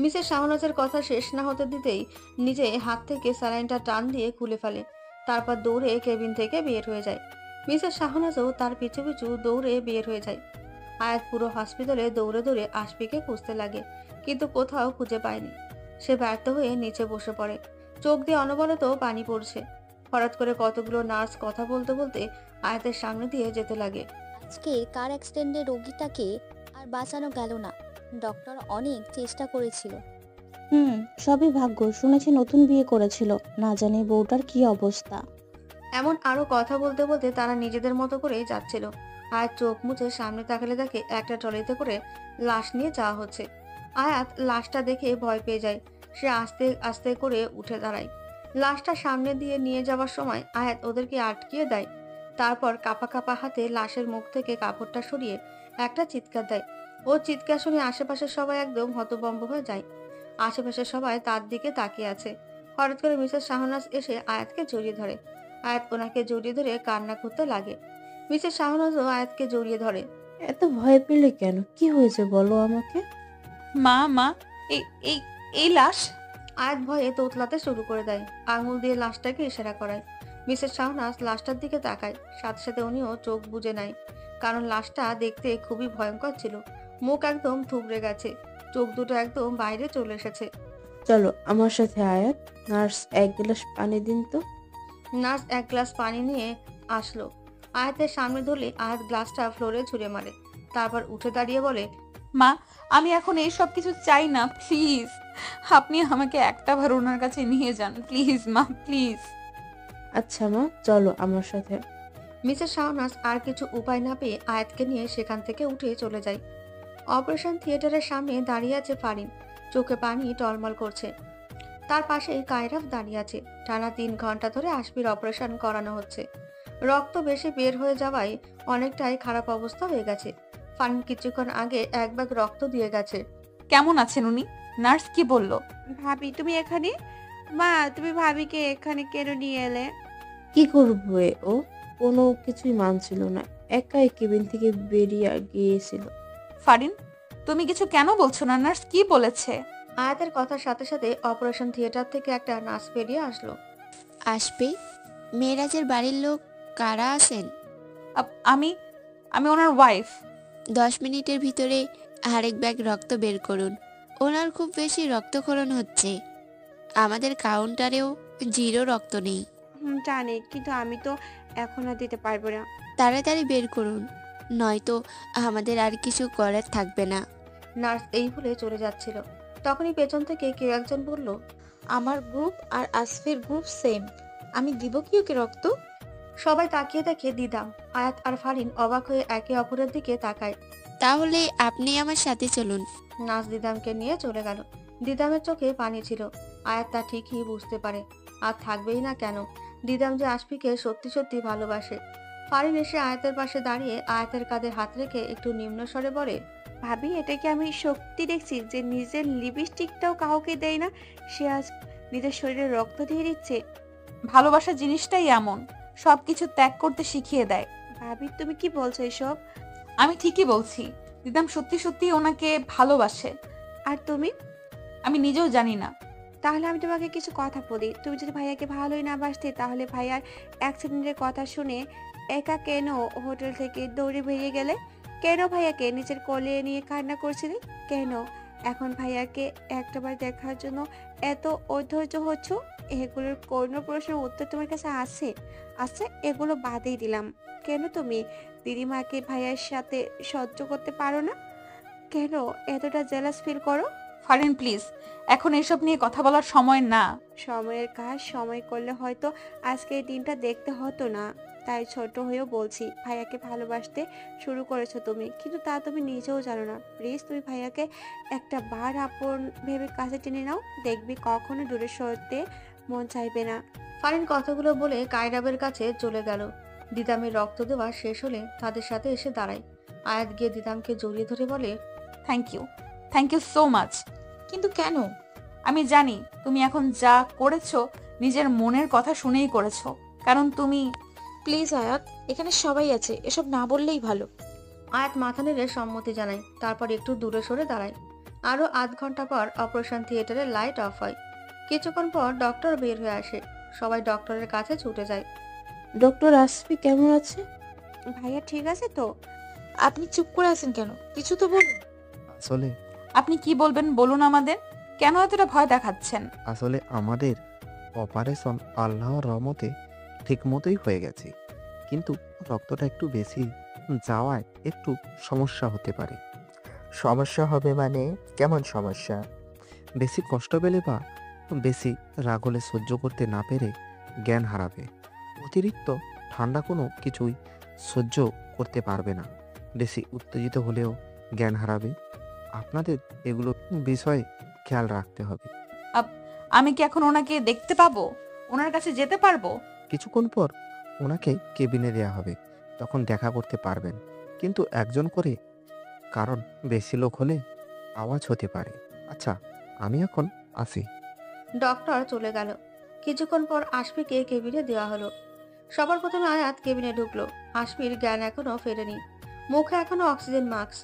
মিসেস শাহনাজের কথা শেষ না হতে দিতেই নিজে হাত থেকে স্যালাইনটা টান দিয়ে খুলে ফেলে। তারপর দৌড়ে কেবিন থেকে বের হয়ে যায়। মিসেস শাহনাজও তার পিছু পিছু দৌড়ে বের হয়ে যায়। আয়াত পুরো হসপিটালে দৌড়ে দৌড়ে আশফিকে খুঁজতে লাগে, কিন্তু কোথাও খুঁজে পায়নি। সে ব্যর্থ হয়ে নিচে বসে পড়ে। চোখ দিয়ে অনবরত পানি পড়ছে। হঠাৎ করে কতগুলো নার্স কথা বলতে বলতে আয়াতের সামনে দিয়ে যেতে লাগে। আজকে কার অ্যাক্সিডেন্টে রোগীটাকে আর বাঁচানো গেল না। ডক্টর অনেক চেষ্টা করেছিল। সবই ভাগ্য। শুনেছি নতুন বিয়ে করেছিল, না জানি বউটার কি অবস্থা। এমন আরো কথা বলতে বলতে তারা নিজেদের মতো করেই যাচ্ছিল। আয়াত চোখ মুছে সামনে তাকালে দেখে একটা ট্রলিতে করে লাশ নিয়ে যাওয়া হচ্ছে। আয়াত লাশটা দেখে ভয় পেয়ে যায়। সে আস্তে আস্তে করে উঠে দাঁড়ায়। লাশটা সামনে দিয়ে নিয়ে যাওয়ার সময় আয়াত ওদেরকে আটকিয়ে দেয়। তারপর কাপা কাপা হাতে লাশের মুখ থেকে কাপড়টা সরিয়ে একটা চিৎকার দেয়। ও চিৎকার শুনে আশেপাশের সবাই একদম হতভম্ব হয়ে যায়। আশেপাশের সবাই তার দিকে তাকিয়ে আছে। হঠাৎ করে মিসেস শাহনাজ এসে আয়াতকে জড়িয়ে ধরে। আয়াত ওনাকে জড়িয়ে ধরে কান্না করতে লাগে। মিসেস শাহনাজও আয়াতকে জড়িয়ে ধরে। এত ভয় পেলে কেন? কি হয়েছে বলো আমাকে। মা মা এই এই এই লাশ। আয়াত ভয়ে তোতলাতে শুরু করে দেয়। আঙুল দিয়ে লাশটাকে ইশারা করায়। মিসেস শাহনাজ লাশটার দিকে তাকায়। সাথে সাথে উনিও চোখ বুজে নেয়, কারণ লাশটা দেখতে খুবই ভয়ঙ্কর ছিল। মুখ একদম থুবড়ে গেছে, চোখ দুটো একদম বাইরে চলে এসেছে। চলো আমার সাথে আয়াত। নার্স, এক গ্লাস পানি দিন তো। নার্স এক গ্লাস পানি নিয়ে আসলো। আয়াতের সামনে ধরলে আয়াত গ্লাসটা ফ্লোরে ছুঁড়ে মারে। তারপর উঠে দাঁড়িয়ে বলে, মা, আমি এখন এই সব কিছু চাই না, প্লিজ। আপনি আমাকে একটা বার ওনার কাছে নিয়ে যান, প্লিজ মা, প্লিজ। আচ্ছা মা, চলো আমার সাথে। মিসেস শাহনাজ আর কিছু উপায় না পেয়ে আয়াতকে নিয়ে সেখান থেকে উঠে চলে যায়। অপারেশন থিয়েটারের সামনে দাঁড়িয়ে আছে ফারিন। চোখে পানি টলমল করছে। তার পাশেই কায়রাফ দাঁড়িয়ে আছে। টানা 3 ঘন্টা ধরে আশফির অপারেশন করানো হচ্ছে। রক্ত বেশি বের হয়ে যাওয়ায় অনেকটাই খারাপ অবস্থা হয়ে গেছে। ফারিন কিছুক্ষণ আগে 1 ব্যাগ রক্ত দিয়ে গেছে। কেমন আছেন উনি? নার্স কি বলল? ভাবি তুমি এখানে? মা, তুমি ভাবিকে এখানে কেন নিয়ে এলে? কি করবে ও? কোনো কিছুই মানছিল না, একাই কেবিন থেকে বেরিয়ে গিয়েছিল। ফারিন, তুমি কিছু কেন বলছো না? নার্স কি বলেছে? আয়াতের কথার সাথে সাথে অপারেশন থিয়েটার থেকে একটা নার্স বেরিয়ে আসলো। আসবে। মেয়েরাজের বাড়ির লোক কারা আছেন? আমি আমি ওনার ওয়াইফ। 10 মিনিটের ভিতরে আরেক ব্যাগ রক্ত বের করুন। ওনার খুব বেশি রক্তক্ষরণ হচ্ছে। আমাদের কাউন্টারেও 0 রক্ত নেই। জানি, কিন্তু আমি তো এখন আর দিতে পারবো না। তাড়াতাড়ি বের করুন, নয়তো আমাদের আর কিছু করার থাকবে না। নার্স এই বলে চলে যাচ্ছিল। তখনই পেছন থেকে কেউ একজন বলল, আমার গ্রুপ আর আসফির গ্রুপ সেম, আমি দিব কি ওকে রক্ত? সবাই তাকিয়ে দেখে দিদাম। আয়াত আর ফারিন অবাক হয়ে একে অপরের দিকে তাকায়। তাহলে আপনি আমার সাথে চলুন। নার্স দিদামকে নিয়ে চলে গেল। দিদামের চোখে পানি ছিল। আয়াত তা ঠিকই বুঝতে পারে, আর থাকবেই না কেন। দিদাম যে আশফিকে সত্যি সত্যি ভালোবাসে। ফারিন এসে আয়াতের পাশে দাঁড়িয়ে আয়াতের কাঁধে হাত রেখে একটু নিম্ন স্বরে বলে, ভাবি, এটা কি আমি শক্তি দেখছি যে নিজের লিপস্টিকটাও কাউকে দেয় না, সে আজ নিজের শরীরে রক্ত দিয়ে দিচ্ছে? ভালোবাসা জিনিসটাই এমন, সবকিছু ত্যাগ করতে শিখিয়ে দেয়। ভাবি, তুমি কি বলছো এসব? আমি ঠিকই বলছি, দিদাম সত্যি সত্যি ওনাকে ভালোবাসে। আর তুমি? আমি নিজেও জানি না। তাহলে আমি তোমাকে কিছু কথা বলি। তুমি যদি ভাইয়াকে ভালোই না বাসতে, তাহলে ভাইয়ার অ্যাক্সিডেন্টের কথা শুনে একা কেন হোটেল থেকে দৌড়ে বেরিয়ে গেলে? কেন ভাইয়াকে নিজের কোলে নিয়ে কান্না করছিলে? কেন এখন ভাইয়াকে একটাবার দেখার জন্য এত অধৈর্য হচ্ছ? এগুলোর কোনো প্রশ্নের উত্তর তোমার কাছে আছে? আচ্ছা, এগুলো বাদেই দিলাম। কেন তুমি দিদিমাকে ভাইয়ার সাথে সহ্য করতে পারো না? কেন এতটা জেলাস ফিল করো? ফারিন প্লিজ, এখন এসব নিয়ে কথা বলার সময় না। সময়ের কাজ সময় করলে হয়তো আজকে এই দিনটা দেখতে হতো না। তাই ছোট হয়েও বলছি, ভাইয়াকে ভালোবাসতে শুরু করেছো তুমি, কিন্তু তা তুমি নিজেও জানো না। প্লিজ তুমি ভাইয়াকে একটা বার আপন ভেবে কাছে টেনে নাও, দেখবি কখনো দূরে সরতে মন চাইবে না। ফারিন কথাগুলো বলে কায়রাবের কাছে চলে গেল। দিদামের রক্ত দেওয়া শেষ হলে তাদের সাথে এসে দাঁড়ায়। আয়াত গিয়ে দিদামকে জড়িয়ে ধরে বলে, থ্যাংক ইউ সো মাচ। কিন্তু কেন? আমি জানি তুমি এখন যা করেছো নিজের মনের কথা শুনেই করেছো, কারণ তুমি প্লিজ আয়াত, এখানে সবাই আছে, এসব না বললেই ভালো। আয়াত মাথা নেড়ে সম্মতি জানায়, তারপর একটু দূরে সরে দাঁড়ায়। আরো আধ ঘন্টা পর অপারেশন থিয়েটারের লাইট অফ হয়। কিছুক্ষণ পর ডক্টর বের হয়ে আসে। সবাই ডক্টরের কাছে ছুটে যায়। ডক্টর আসফি কেমন আছে? ভাইয়া ঠিক আছে তো? আপনি চুপ করে আছেন কেন? কিছু তো বলুন। আসলে আপনি কি বলবেন বলুন আমাদের। কেন এতটা ভয় দেখাচ্ছেন? আসলে আমাদের অপারেশন আল্লাহর রহমতে ঠিক মতোই হয়ে গেছে, কিন্তু রক্তটা একটু বেশি যাওয়ায় একটু সমস্যা হতে পারে। সমস্যা হবে মানে কেমন সমস্যা? বেশি কষ্ট পেলে বা বেশি রাগ হলে সহ্য করতে না পেরে জ্ঞান হারাবে। অতিরিক্ত ঠান্ডা কোনো কিছুই সহ্য করতে পারবে না। বেশি উত্তেজিত হলেও জ্ঞান হারাবে। আপনাদের এগুলো বিষয়ে খেয়াল রাখতে হবে। আমি কি এখন ওনাকে দেখতে পাবো? ওনার কাছে যেতে পারবো? কিছুক্ষণ পর ওনাকে কেবিনে দেওয়া হবে, তখন দেখা করতে পারবেন, কিন্তু একজন করে, কারণ বেশি লোক হলে আওয়াজ হতে পারে। আচ্ছা, আমি এখন আসি। ডক্টর চলে গেল। কিছুক্ষণ পর আশফিকে কেবিনে দেওয়া হলো। সবার প্রথমে আয়াত কেবিনে ঢুকলো। আশফির জ্ঞান এখনো ফেরেনি, মুখে এখনো অক্সিজেন মাস্ক।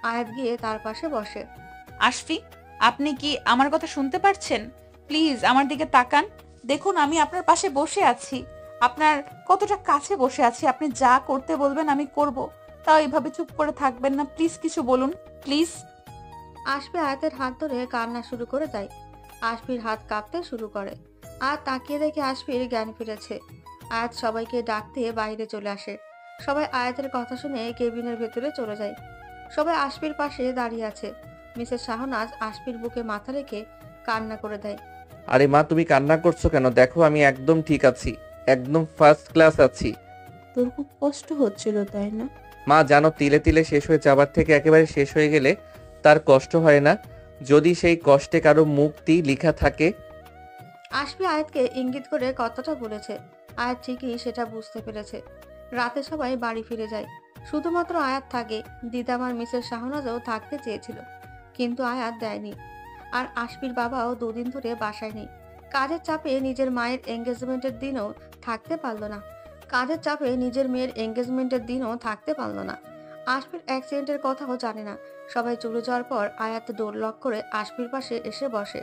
আয়াত গিয়ে তার পাশে বসে। আশফি, আপনি কি আমার কথা শুনতে পারছেন? প্লিজ আমার দিকে তাকান। দেখুন আমি আপনার পাশে বসে আছি, আপনার কতটা কাছে বসে আছি। আপনি যা করতে বলবেন আমি করব। তাও এভাবে চুপ করে থাকবেন না, প্লিজ কিছু বলুন প্লিজ। আশফি আয়াতের হাত ধরে কান্না শুরু করে দেয়। আশফির হাত কাঁপতে শুরু করে। আর তাকিয়ে দেখে আশফির জ্ঞান ফিরেছে। আয়াত সবাইকে ডাকতে বাইরে চলে আসে। সবাই আয়াতের কথা শুনে কেবিনের ভেতরে চলে যায়। সবাই আশফির পাশে দাঁড়িয়ে আছে। মিসেস শাহনাজ আশফির বুকে মাথা রেখে কান্না করে দেয়। আরে মা, তুমি কান্না করছো কেন? দেখো আমি একদম ঠিক আছি, একদম ফার্স্ট ক্লাস আছি। তোর খুব কষ্ট হচ্ছিল তাই না? মা জানো, তিলে তিলে শেষ হয়ে যাবার থেকে একেবারে শেষ হয়ে গেলে তার কষ্ট হয় না, যদি সেই কষ্টে কারো মুক্তি লেখা থাকে। আশফি আয়াতকে ইঙ্গিত করে কথাটা বলেছে। আয়াত ঠিকই সেটা বুঝতে পেরেছে। রাতে সবাই বাড়ি ফিরে যায়। শুধুমাত্র আয়াত থাকে। দিদামার মিসেস শাহনাজও থাকতে চেয়েছিল, কিন্তু আয়াত দেয়নি। আর আশফির বাবাও দুদিন ধরে বাসায় নেই। কাজের চাপে নিজের মায়ের এঙ্গেজমেন্টের দিনও থাকতে পারল না। মেয়ের এঙ্গেজমেন্টের দিনও থাকতে পারল না। আশফির অ্যাক্সিডেন্টের কথাও জানে না। সবাই চলে যাওয়ার পর আয়াত ডোর লক করে আশফির পাশে এসে বসে।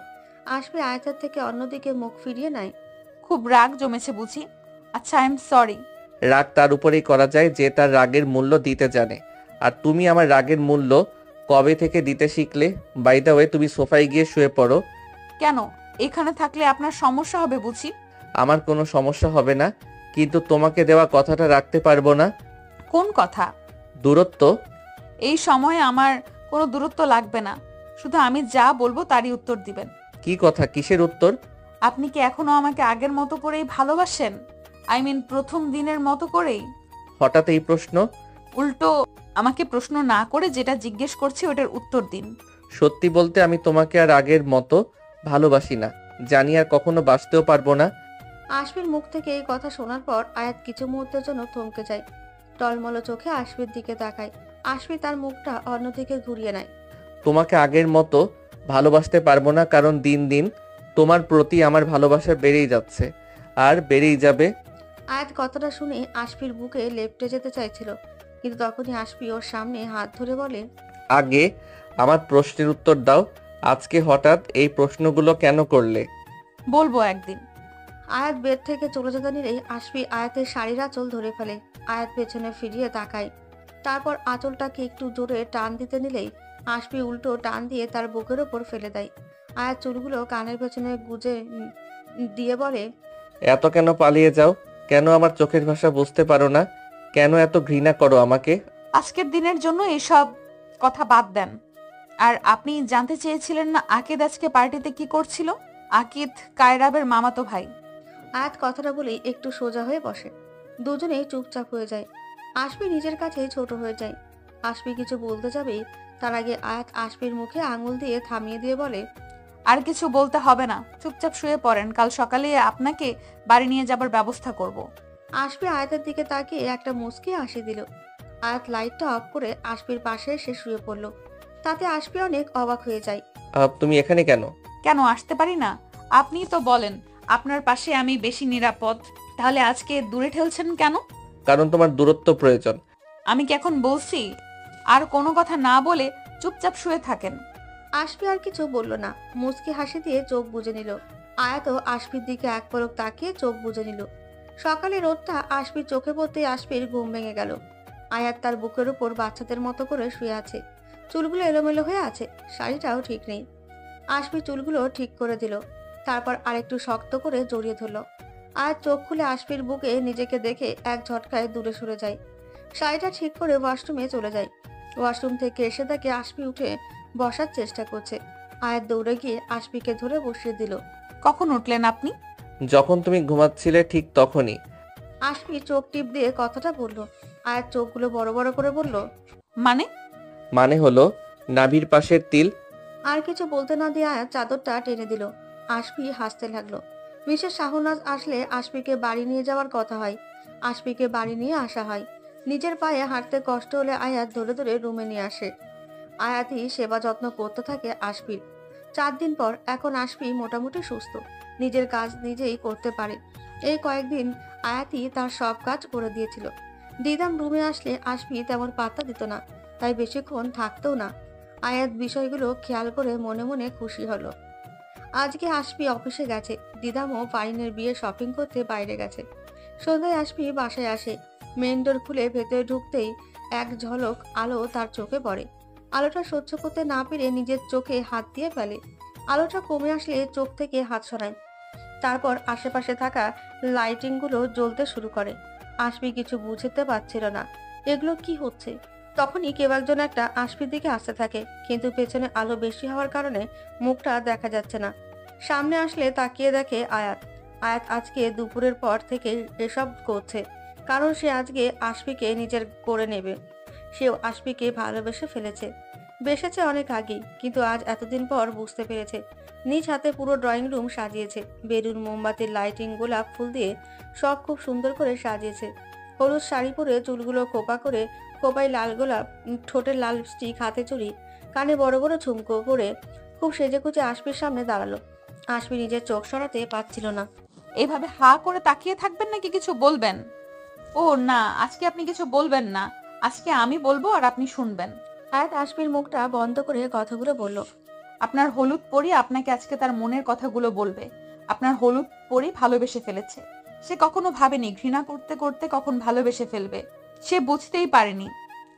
আশফি আয়াতের থেকে অন্যদিকে মুখ ফিরিয়ে নেয়। খুব রাগ জমেছে বুঝি? আচ্ছা, আই এম সরি। রাগ তার উপরেই করা যায় যে তার রাগের মূল্য দিতে জানে। আর তুমি আমার রাগের মূল্য কবে থেকে দিতে শিখলে? বাই দ্য ওয়ে, তুমি সোফায় গিয়ে শুয়ে পড়ো। কেন? এখানে থাকলে আপনার সমস্যা হবে বুঝি? আমার কোনো সমস্যা হবে না, কিন্তু তোমাকে দেওয়া কথাটা রাখতে পারবো না। কোন কথা? দূরত্ব। এই সময়ে আমার কোনো দূরত্ব লাগবে না, শুধু আমি যা বলবো তারই উত্তর দিবেন। কি কথা? কিসের উত্তর? আপনি কি এখনো আমাকে আগের মতো করেই ভালোবাসেন? আই মিন প্রথম দিনের মতো করেই? হঠাৎ এই প্রশ্ন? উল্টো আমাকে প্রশ্ন না করে যেটা জিজ্ঞেস করছি ওটার উত্তর দিন। সত্যি বলতে আমি তোমাকে আর আগের মতো ভালোবাসি না, জানি আর কখনো বাসতেও পারবো না। আশফির মুখ থেকে এই কথা শোনার পর আয়াত কিছু মুহূর্তের জন্য থমকে যায়। টলমলো চোখে আশফির দিকে তাকায়। আশফি তার মুখটা অন্যদিকে ঘুরিয়ে নেয়। তোমাকে আগের মতো ভালোবাসতে পারবো না, কারণ দিন দিন তোমার প্রতি আমার ভালোবাসা বেড়েই যাচ্ছে আর বেড়েই যাবে। আয়াত কথাটা শুনে আশফির বুকে লেপ্টে যেতে চাইছিল, কিন্তু তখনই আশফি ওর সামনে হাত ধরে বলে, আগে আমার প্রশ্নের উত্তর দাও। আজকে হঠাৎ এই প্রশ্নগুলো কেন করলে? বলবো একদিন। আয়াত বেড থেকে চলে যেতে নিলেই আশফি আয়াতের শাড়ির আঁচল ধরে ফেলে। আয়াত পেছনে ফিরিয়ে তাকায়। তারপর আঁচলটাকে একটু জোরে টান দিতে নিলেই আশফি উল্টো টান দিয়ে তার বুকের ওপর ফেলে দেয়। আয়াত চুলগুলো কানের পেছনে গুজে দিয়ে বলে, এত কেন পালিয়ে যাও? কেন আমার চোখের ভাষা বুঝতে পারো না? কেন এত ঘৃণা করো আমাকে? আজকের দিনের জন্য এসব কথা বাদ দেন। আর আপনি জানতে চেয়েছিলেন না আকিদ আজকে পার্টিতে কি করছিল? আকিদ কায়রাবের মামাতো ভাই। আয়াত কথাটা বলেই একটু সোজা হয়ে বসে। দুজনেই চুপচাপ হয়ে যায়। আশফি নিজের কাছেই ছোট হয়ে যায়। আশফি কিছু বলতে যাবেই তার আগে আয়াত আশফির মুখে আঙুল দিয়ে থামিয়ে দিয়ে বলে, আর কিছু বলতে হবে না, চুপচাপ শুয়ে পড়েন, কাল সকালে আপনাকে বাড়ি নিয়ে যাবার ব্যবস্থা করব। আশফি আয়াতের দিকে তাকিয়ে একটা মুচকি হাসি দিল। আয়াত লাইটটা অফ করে আশফির পাশে এসে শুয়ে পড়ল। তাতে আশফি অনেক অবাক হয়ে যায়। তুমি এখানে কেন? কেন আসতে পারি না? আপনিই তো বলেন আপনার পাশে আমি বেশি নিরাপদ, তাহলে আজকে দূরে ঠেলছেন কেন? কারণ তোমার দূরত্ব প্রয়োজন। আমি কি এখন বলছি? আর কোনো কথা না বলে চুপচাপ শুয়ে থাকেন। আশফি আর কিছু বলল না, মুচকি হাসি দিয়ে চোখ বুজে নিল। আয়াতও আশফির দিকে এক পলক তাকিয়ে চোখ বুজে নিল। সকালে রোদটা আশফির চোখে পড়তেই আশফির ঘুম ভেঙে গেল। আয়াত তার বুকের উপর বাচ্চাদের মতো করে শুয়ে আছে, চুলগুলো এলোমেলো হয়ে আছে, শাড়িটাও ঠিক নেই। আশফি চুলগুলো ঠিক করে দিল, তারপর আরেকটু শক্ত করে জড়িয়ে ধরল। আয়াত চোখ খুলে আশফির বুকে নিজেকে দেখে এক ঝটকায় দূরে সরে যায়। শাড়িটা ঠিক করে ওয়াশরুমে চলে যায়। ওয়াশরুম থেকে এসে দেখে আশফি উঠে বসার চেষ্টা করছে। আয়াত দৌড়ে গিয়ে আশফিকে ধরে বসিয়ে দিল। কখন উঠলেন আপনি? যখন তুমি ঘুমাচ্ছিলে ঠিক তখনই। আশফি চোখ টিপ দিয়ে কথাটা বলল। আয়াত চোখগুলো বড় বড় করে বলল, মানে? মানে হলো নাভির পাশের তিল। আর কিছু বলতে না দিয়ে আয়াত চাদরটা টেনে দিল। আশফি হাসতে লাগলো। মিসেস শাহনাজ আসলে আশফিকে বাড়ি নিয়ে যাওয়ার কথা হয়, আশফিকে বাড়ি নিয়ে আসা হয়। নিজের পায়ে হাঁটতে কষ্ট হলে আয়াত ধরে ধরে রুমে নিয়ে আসে। আয়াতই সেবা যত্ন করতে থাকে আশফির। 4 দিন পর এখন আশফি মোটামুটি সুস্থ, নিজের কাজ নিজেই করতে পারে। এই কয়েকদিন আয়াতই তার সব কাজ করে দিয়েছিল। দিদাম রুমে আসলে আশফি তেমন পাত্তা দিত না, তাই বেশিক্ষণ থাকতেও না। আয়াত বিষয়গুলো খেয়াল করে মনে মনে খুশি হলো। আজকে আশফি অফিসে গেছে, দিদামও ফারিনের বিয়ে শপিং করতে বাইরে গেছে। সন্ধ্যায় আশফি বাসায় আসে। মেন ডোর খুলে ভেতরে ঢুকতেই এক ঝলক আলো তার চোখে পড়ে। আলোটা সহ্য করতে না পেরে নিজের চোখে হাত দিয়ে ফেলে। আলোটা কমে আসলে চোখ থেকে হাত সরায়। তারপর আশেপাশে থাকা লাইটিংগুলো জ্বলতে শুরু করে। আশফি কিছু বুঝতে পারছিল না এগুলো কি হচ্ছে। তখনই কেউ একজন একটা আশফির দিকে আসতে থাকে, কিন্তু পেছনে আলো বেশি হওয়ার কারণে মুখটা দেখা যাচ্ছে না। সামনে আসলে তাকিয়ে দেখে আয়াত। আয়াত আজকে দুপুরের পর থেকে এসব করছে, কারণ সে আজকে আশফিকে নিজের করে নেবে। সেও আশফিকে ভালোবেসে ফেলেছে, বেসেছে অনেক আগেই, কিন্তু আজ এতদিন পর বুঝতে পেরেছে। নিজ হাতে পুরো ড্রয়িং রুম সাজিয়েছে, বেলুন, মোমবাতির, লাইটিং, গোলাপ ফুল দিয়ে সব খুব সুন্দর করে সাজিয়েছে। হলুদ শাড়ি পরে, চুলগুলো খোপা করে, খোপায় লাল গোলাপ, ঠোঁটে লাল লিপস্টিক, হাতে চুড়ি, কানে বড় বড় ঝুমকো করে খুব সেজেগুজে আশফির সামনে দাঁড়ালো। আশফি নিজের চোখ সরাতে পারছিল না। এভাবে হা করে তাকিয়ে থাকবেন নাকি কিছু বলবেন? ও না, আজকে আপনি কিছু বলবেন না, আজকে আমি বলবো আর আপনি শুনবেন। আয়াত আশফির মুখটা বন্ধ করে কথাগুলো বলল। আপনার হলুদ পরি আপনাকে আজকে তার মনের কথাগুলো বলবে। আপনার হলুদ পরি ভালোবেসে ফেলেছে। সে কখনো ভাবেনি ঘৃণা করতে করতে কখন ভালোবেসে ফেলবে। সে বুঝতেই পারেনি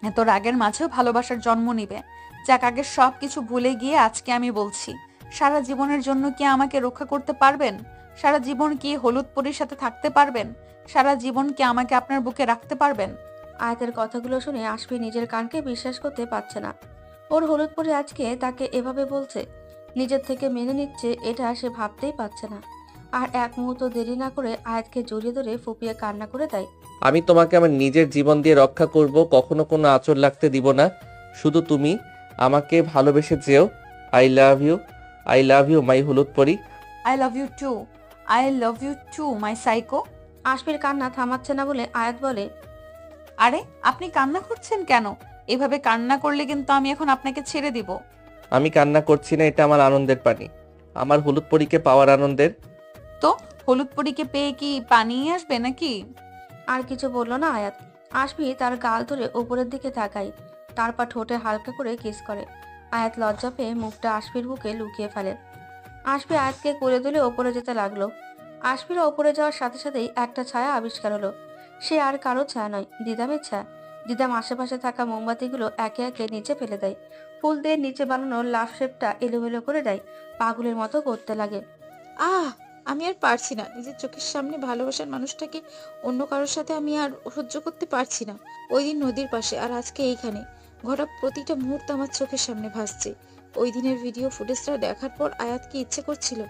এত রাগের মাঝেও ভালোবাসার জন্ম নিবে। যাক, আগের সব কিছু ভুলে গিয়ে আজকে আমি বলছি, সারা জীবনের জন্য কি আমাকে রক্ষা করতে পারবেন? সারা জীবন কি হলুদ পরির সাথে থাকতে পারবেন? সারা জীবন কি আমাকে আপনার বুকে রাখতে পারবেন? আয়াতের কথাগুলো শুনে আশফি নিজের কানকে বিশ্বাস করতে পারছে না। ওর হলুদ পরি আজকে তাকে এভাবে বলছে, নিজের থেকে মেনে নিচ্ছে, এটা সে ভাবতেই পারছে না। আর এক মুহূর্ত দেরি না করে আয়াতকে জড়িয়ে ধরে ফুপিয়ে কান্না করে দেয়। আমি তোমাকে আমার নিজের জীবন দিয়ে রক্ষা করব, কখনো কোনো আঁচড় লাগতে দিব না। শুধু তুমি আমাকে ভালোবেসে যেও। আই লাভ ইউ মাই হলুদ পরি। I love you too, I love you too my psycho. আশফির কান্না থামাচ্ছে না বলে আয়াত বলে, আরে আপনি কান্না করছেন কেন? এভাবে কান্না করলে কিন্তু আমি এখন আপনাকে ছেড়ে দিব। আমি কান্না করছি না, এটা আমার আনন্দের পানি, আমার হলুদ পরীকে পাওয়ার আনন্দের। তো হলুদ পরীকে পেয়ে কি পানি আসবে নাকি? আর কিছু বলল না আয়াত। আশফি তার গাল ধরে উপরের দিকে তাকায়, তারপর ঠোঁটে হালকা করে কিস করে। আয়াত লজ্জা পেয়ে মুখটা আশফির বুকে লুকিয়ে ফেলে। আশফি আয়াতকে কোলে তুলে ওপরে যেতে লাগলো। আশফির ওপরে যাওয়ার সাথে সাথেই একটা ছায়া আবিষ্কার হলো। সে আর কারো ছায়া নয়, দিদামের ছায়া। দিদাম আশেপাশে থাকা মোমবাতিগুলো একে একে নিচে ফেলে দেয়, ফুল দিয়ে নিচে বানানো লাভ শেপটা এলোমেলো করে দেয়, পাগলের মতো করতে লাগে। আমি আর পারছি না, নিজের চোখের সামনে ভালোবাসার মানুষটাকে অন্য কারোর সাথে আমি আর সহ্য করতে পারছি না। ওই দিন নদীর পাশে, আর আজকে এইখানে ঘটা প্রতিটা মুহূর্ত আমার চোখের সামনে ভাসছে। ওই দিনের ভিডিও ফুটেজটা দেখার পর আয়াতকে ইচ্ছে করছিল,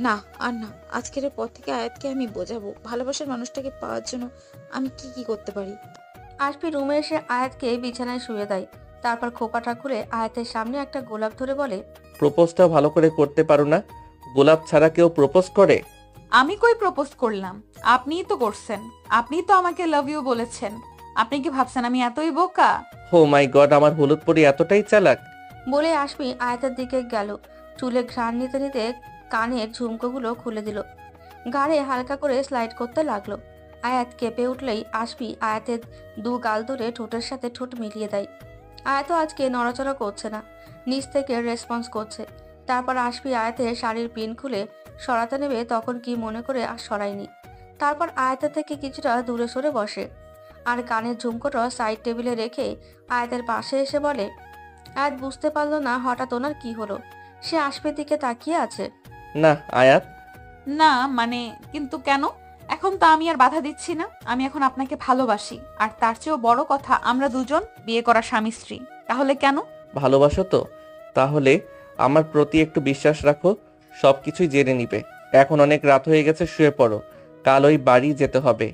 না আর না, আজকের পর থেকে আয়াতকে আমি বোঝাবো ভালোবাসার মানুষটাকে পাওয়ার জন্য আমি কি কি করতে পারি। আশফি রুমে এসে আয়াতকে বিছানায় শুয়ে দেয়, তারপর খোপাটা খুলে আয়াতের সামনে একটা গোলাপ ধরে বলে, প্রপোজটা ভালো করে করতে পারো না? গোলাপ ছাড়া কেউ প্রপোজ করে? আমি কই প্রপোজ করলাম? আপনিই তো করছেন। আপনিই তো আমাকে লাভ ইউ বলেছেন। আপনি কি ভাবছেন আমি এতই বোকা? ও মাই গড, আমার হলুদ পরি এতটাই চালাক? বলে আশফি আয়াতের দিকে গেল, চুলে ঘ্রাণ নিতে নিতে কানের ঝুমকোগুলো খুলে দিল, গাড়ে হালকা করে স্লাইড করতে লাগলো। আয়াত কেঁপে উঠলেই আসবি আয়াতের দু গাল ধরে ঠোঁটের সাথে ঠোঁট মিলিয়ে দেয়। আয়াতও আজকে নড়াচড়া করছে না, নিচ থেকে রেসপন্স করছে। তারপর আসবি আয়াতের শাড়ির পিন খুলে সরাতে নেবে, তখন কি মনে করে আর সরায়নি। তারপর আয়াতের থেকে কিছুটা দূরে সরে বসে আর কানের ঝুমকোটা সাইড টেবিলে রেখে আয়াতের পাশে এসে বলে। আয়াত বুঝতে পারলো না হঠাৎ ওনার কি হলো। সে আসবির দিকে তাকিয়ে আছে। না আয়াত। না মানে কিন্তু কেন? এখন তো আমি আর বাধা দিচ্ছি না। আমি এখন আপনাকে ভালোবাসি, আর তার চেয়েও বড় কথা আমরা দুজন বিয়ে করা স্বামী স্ত্রী। তাহলে কেন? ভালোবাসো তো? তাহলে আমার প্রতি একটু বিশ্বাস রাখো, সবকিছুই জেনে নিবে। এখন অনেক রাত হয়ে গেছে, শুয়ে পড়ো, কাল ওই বাড়ি যেতে হবে।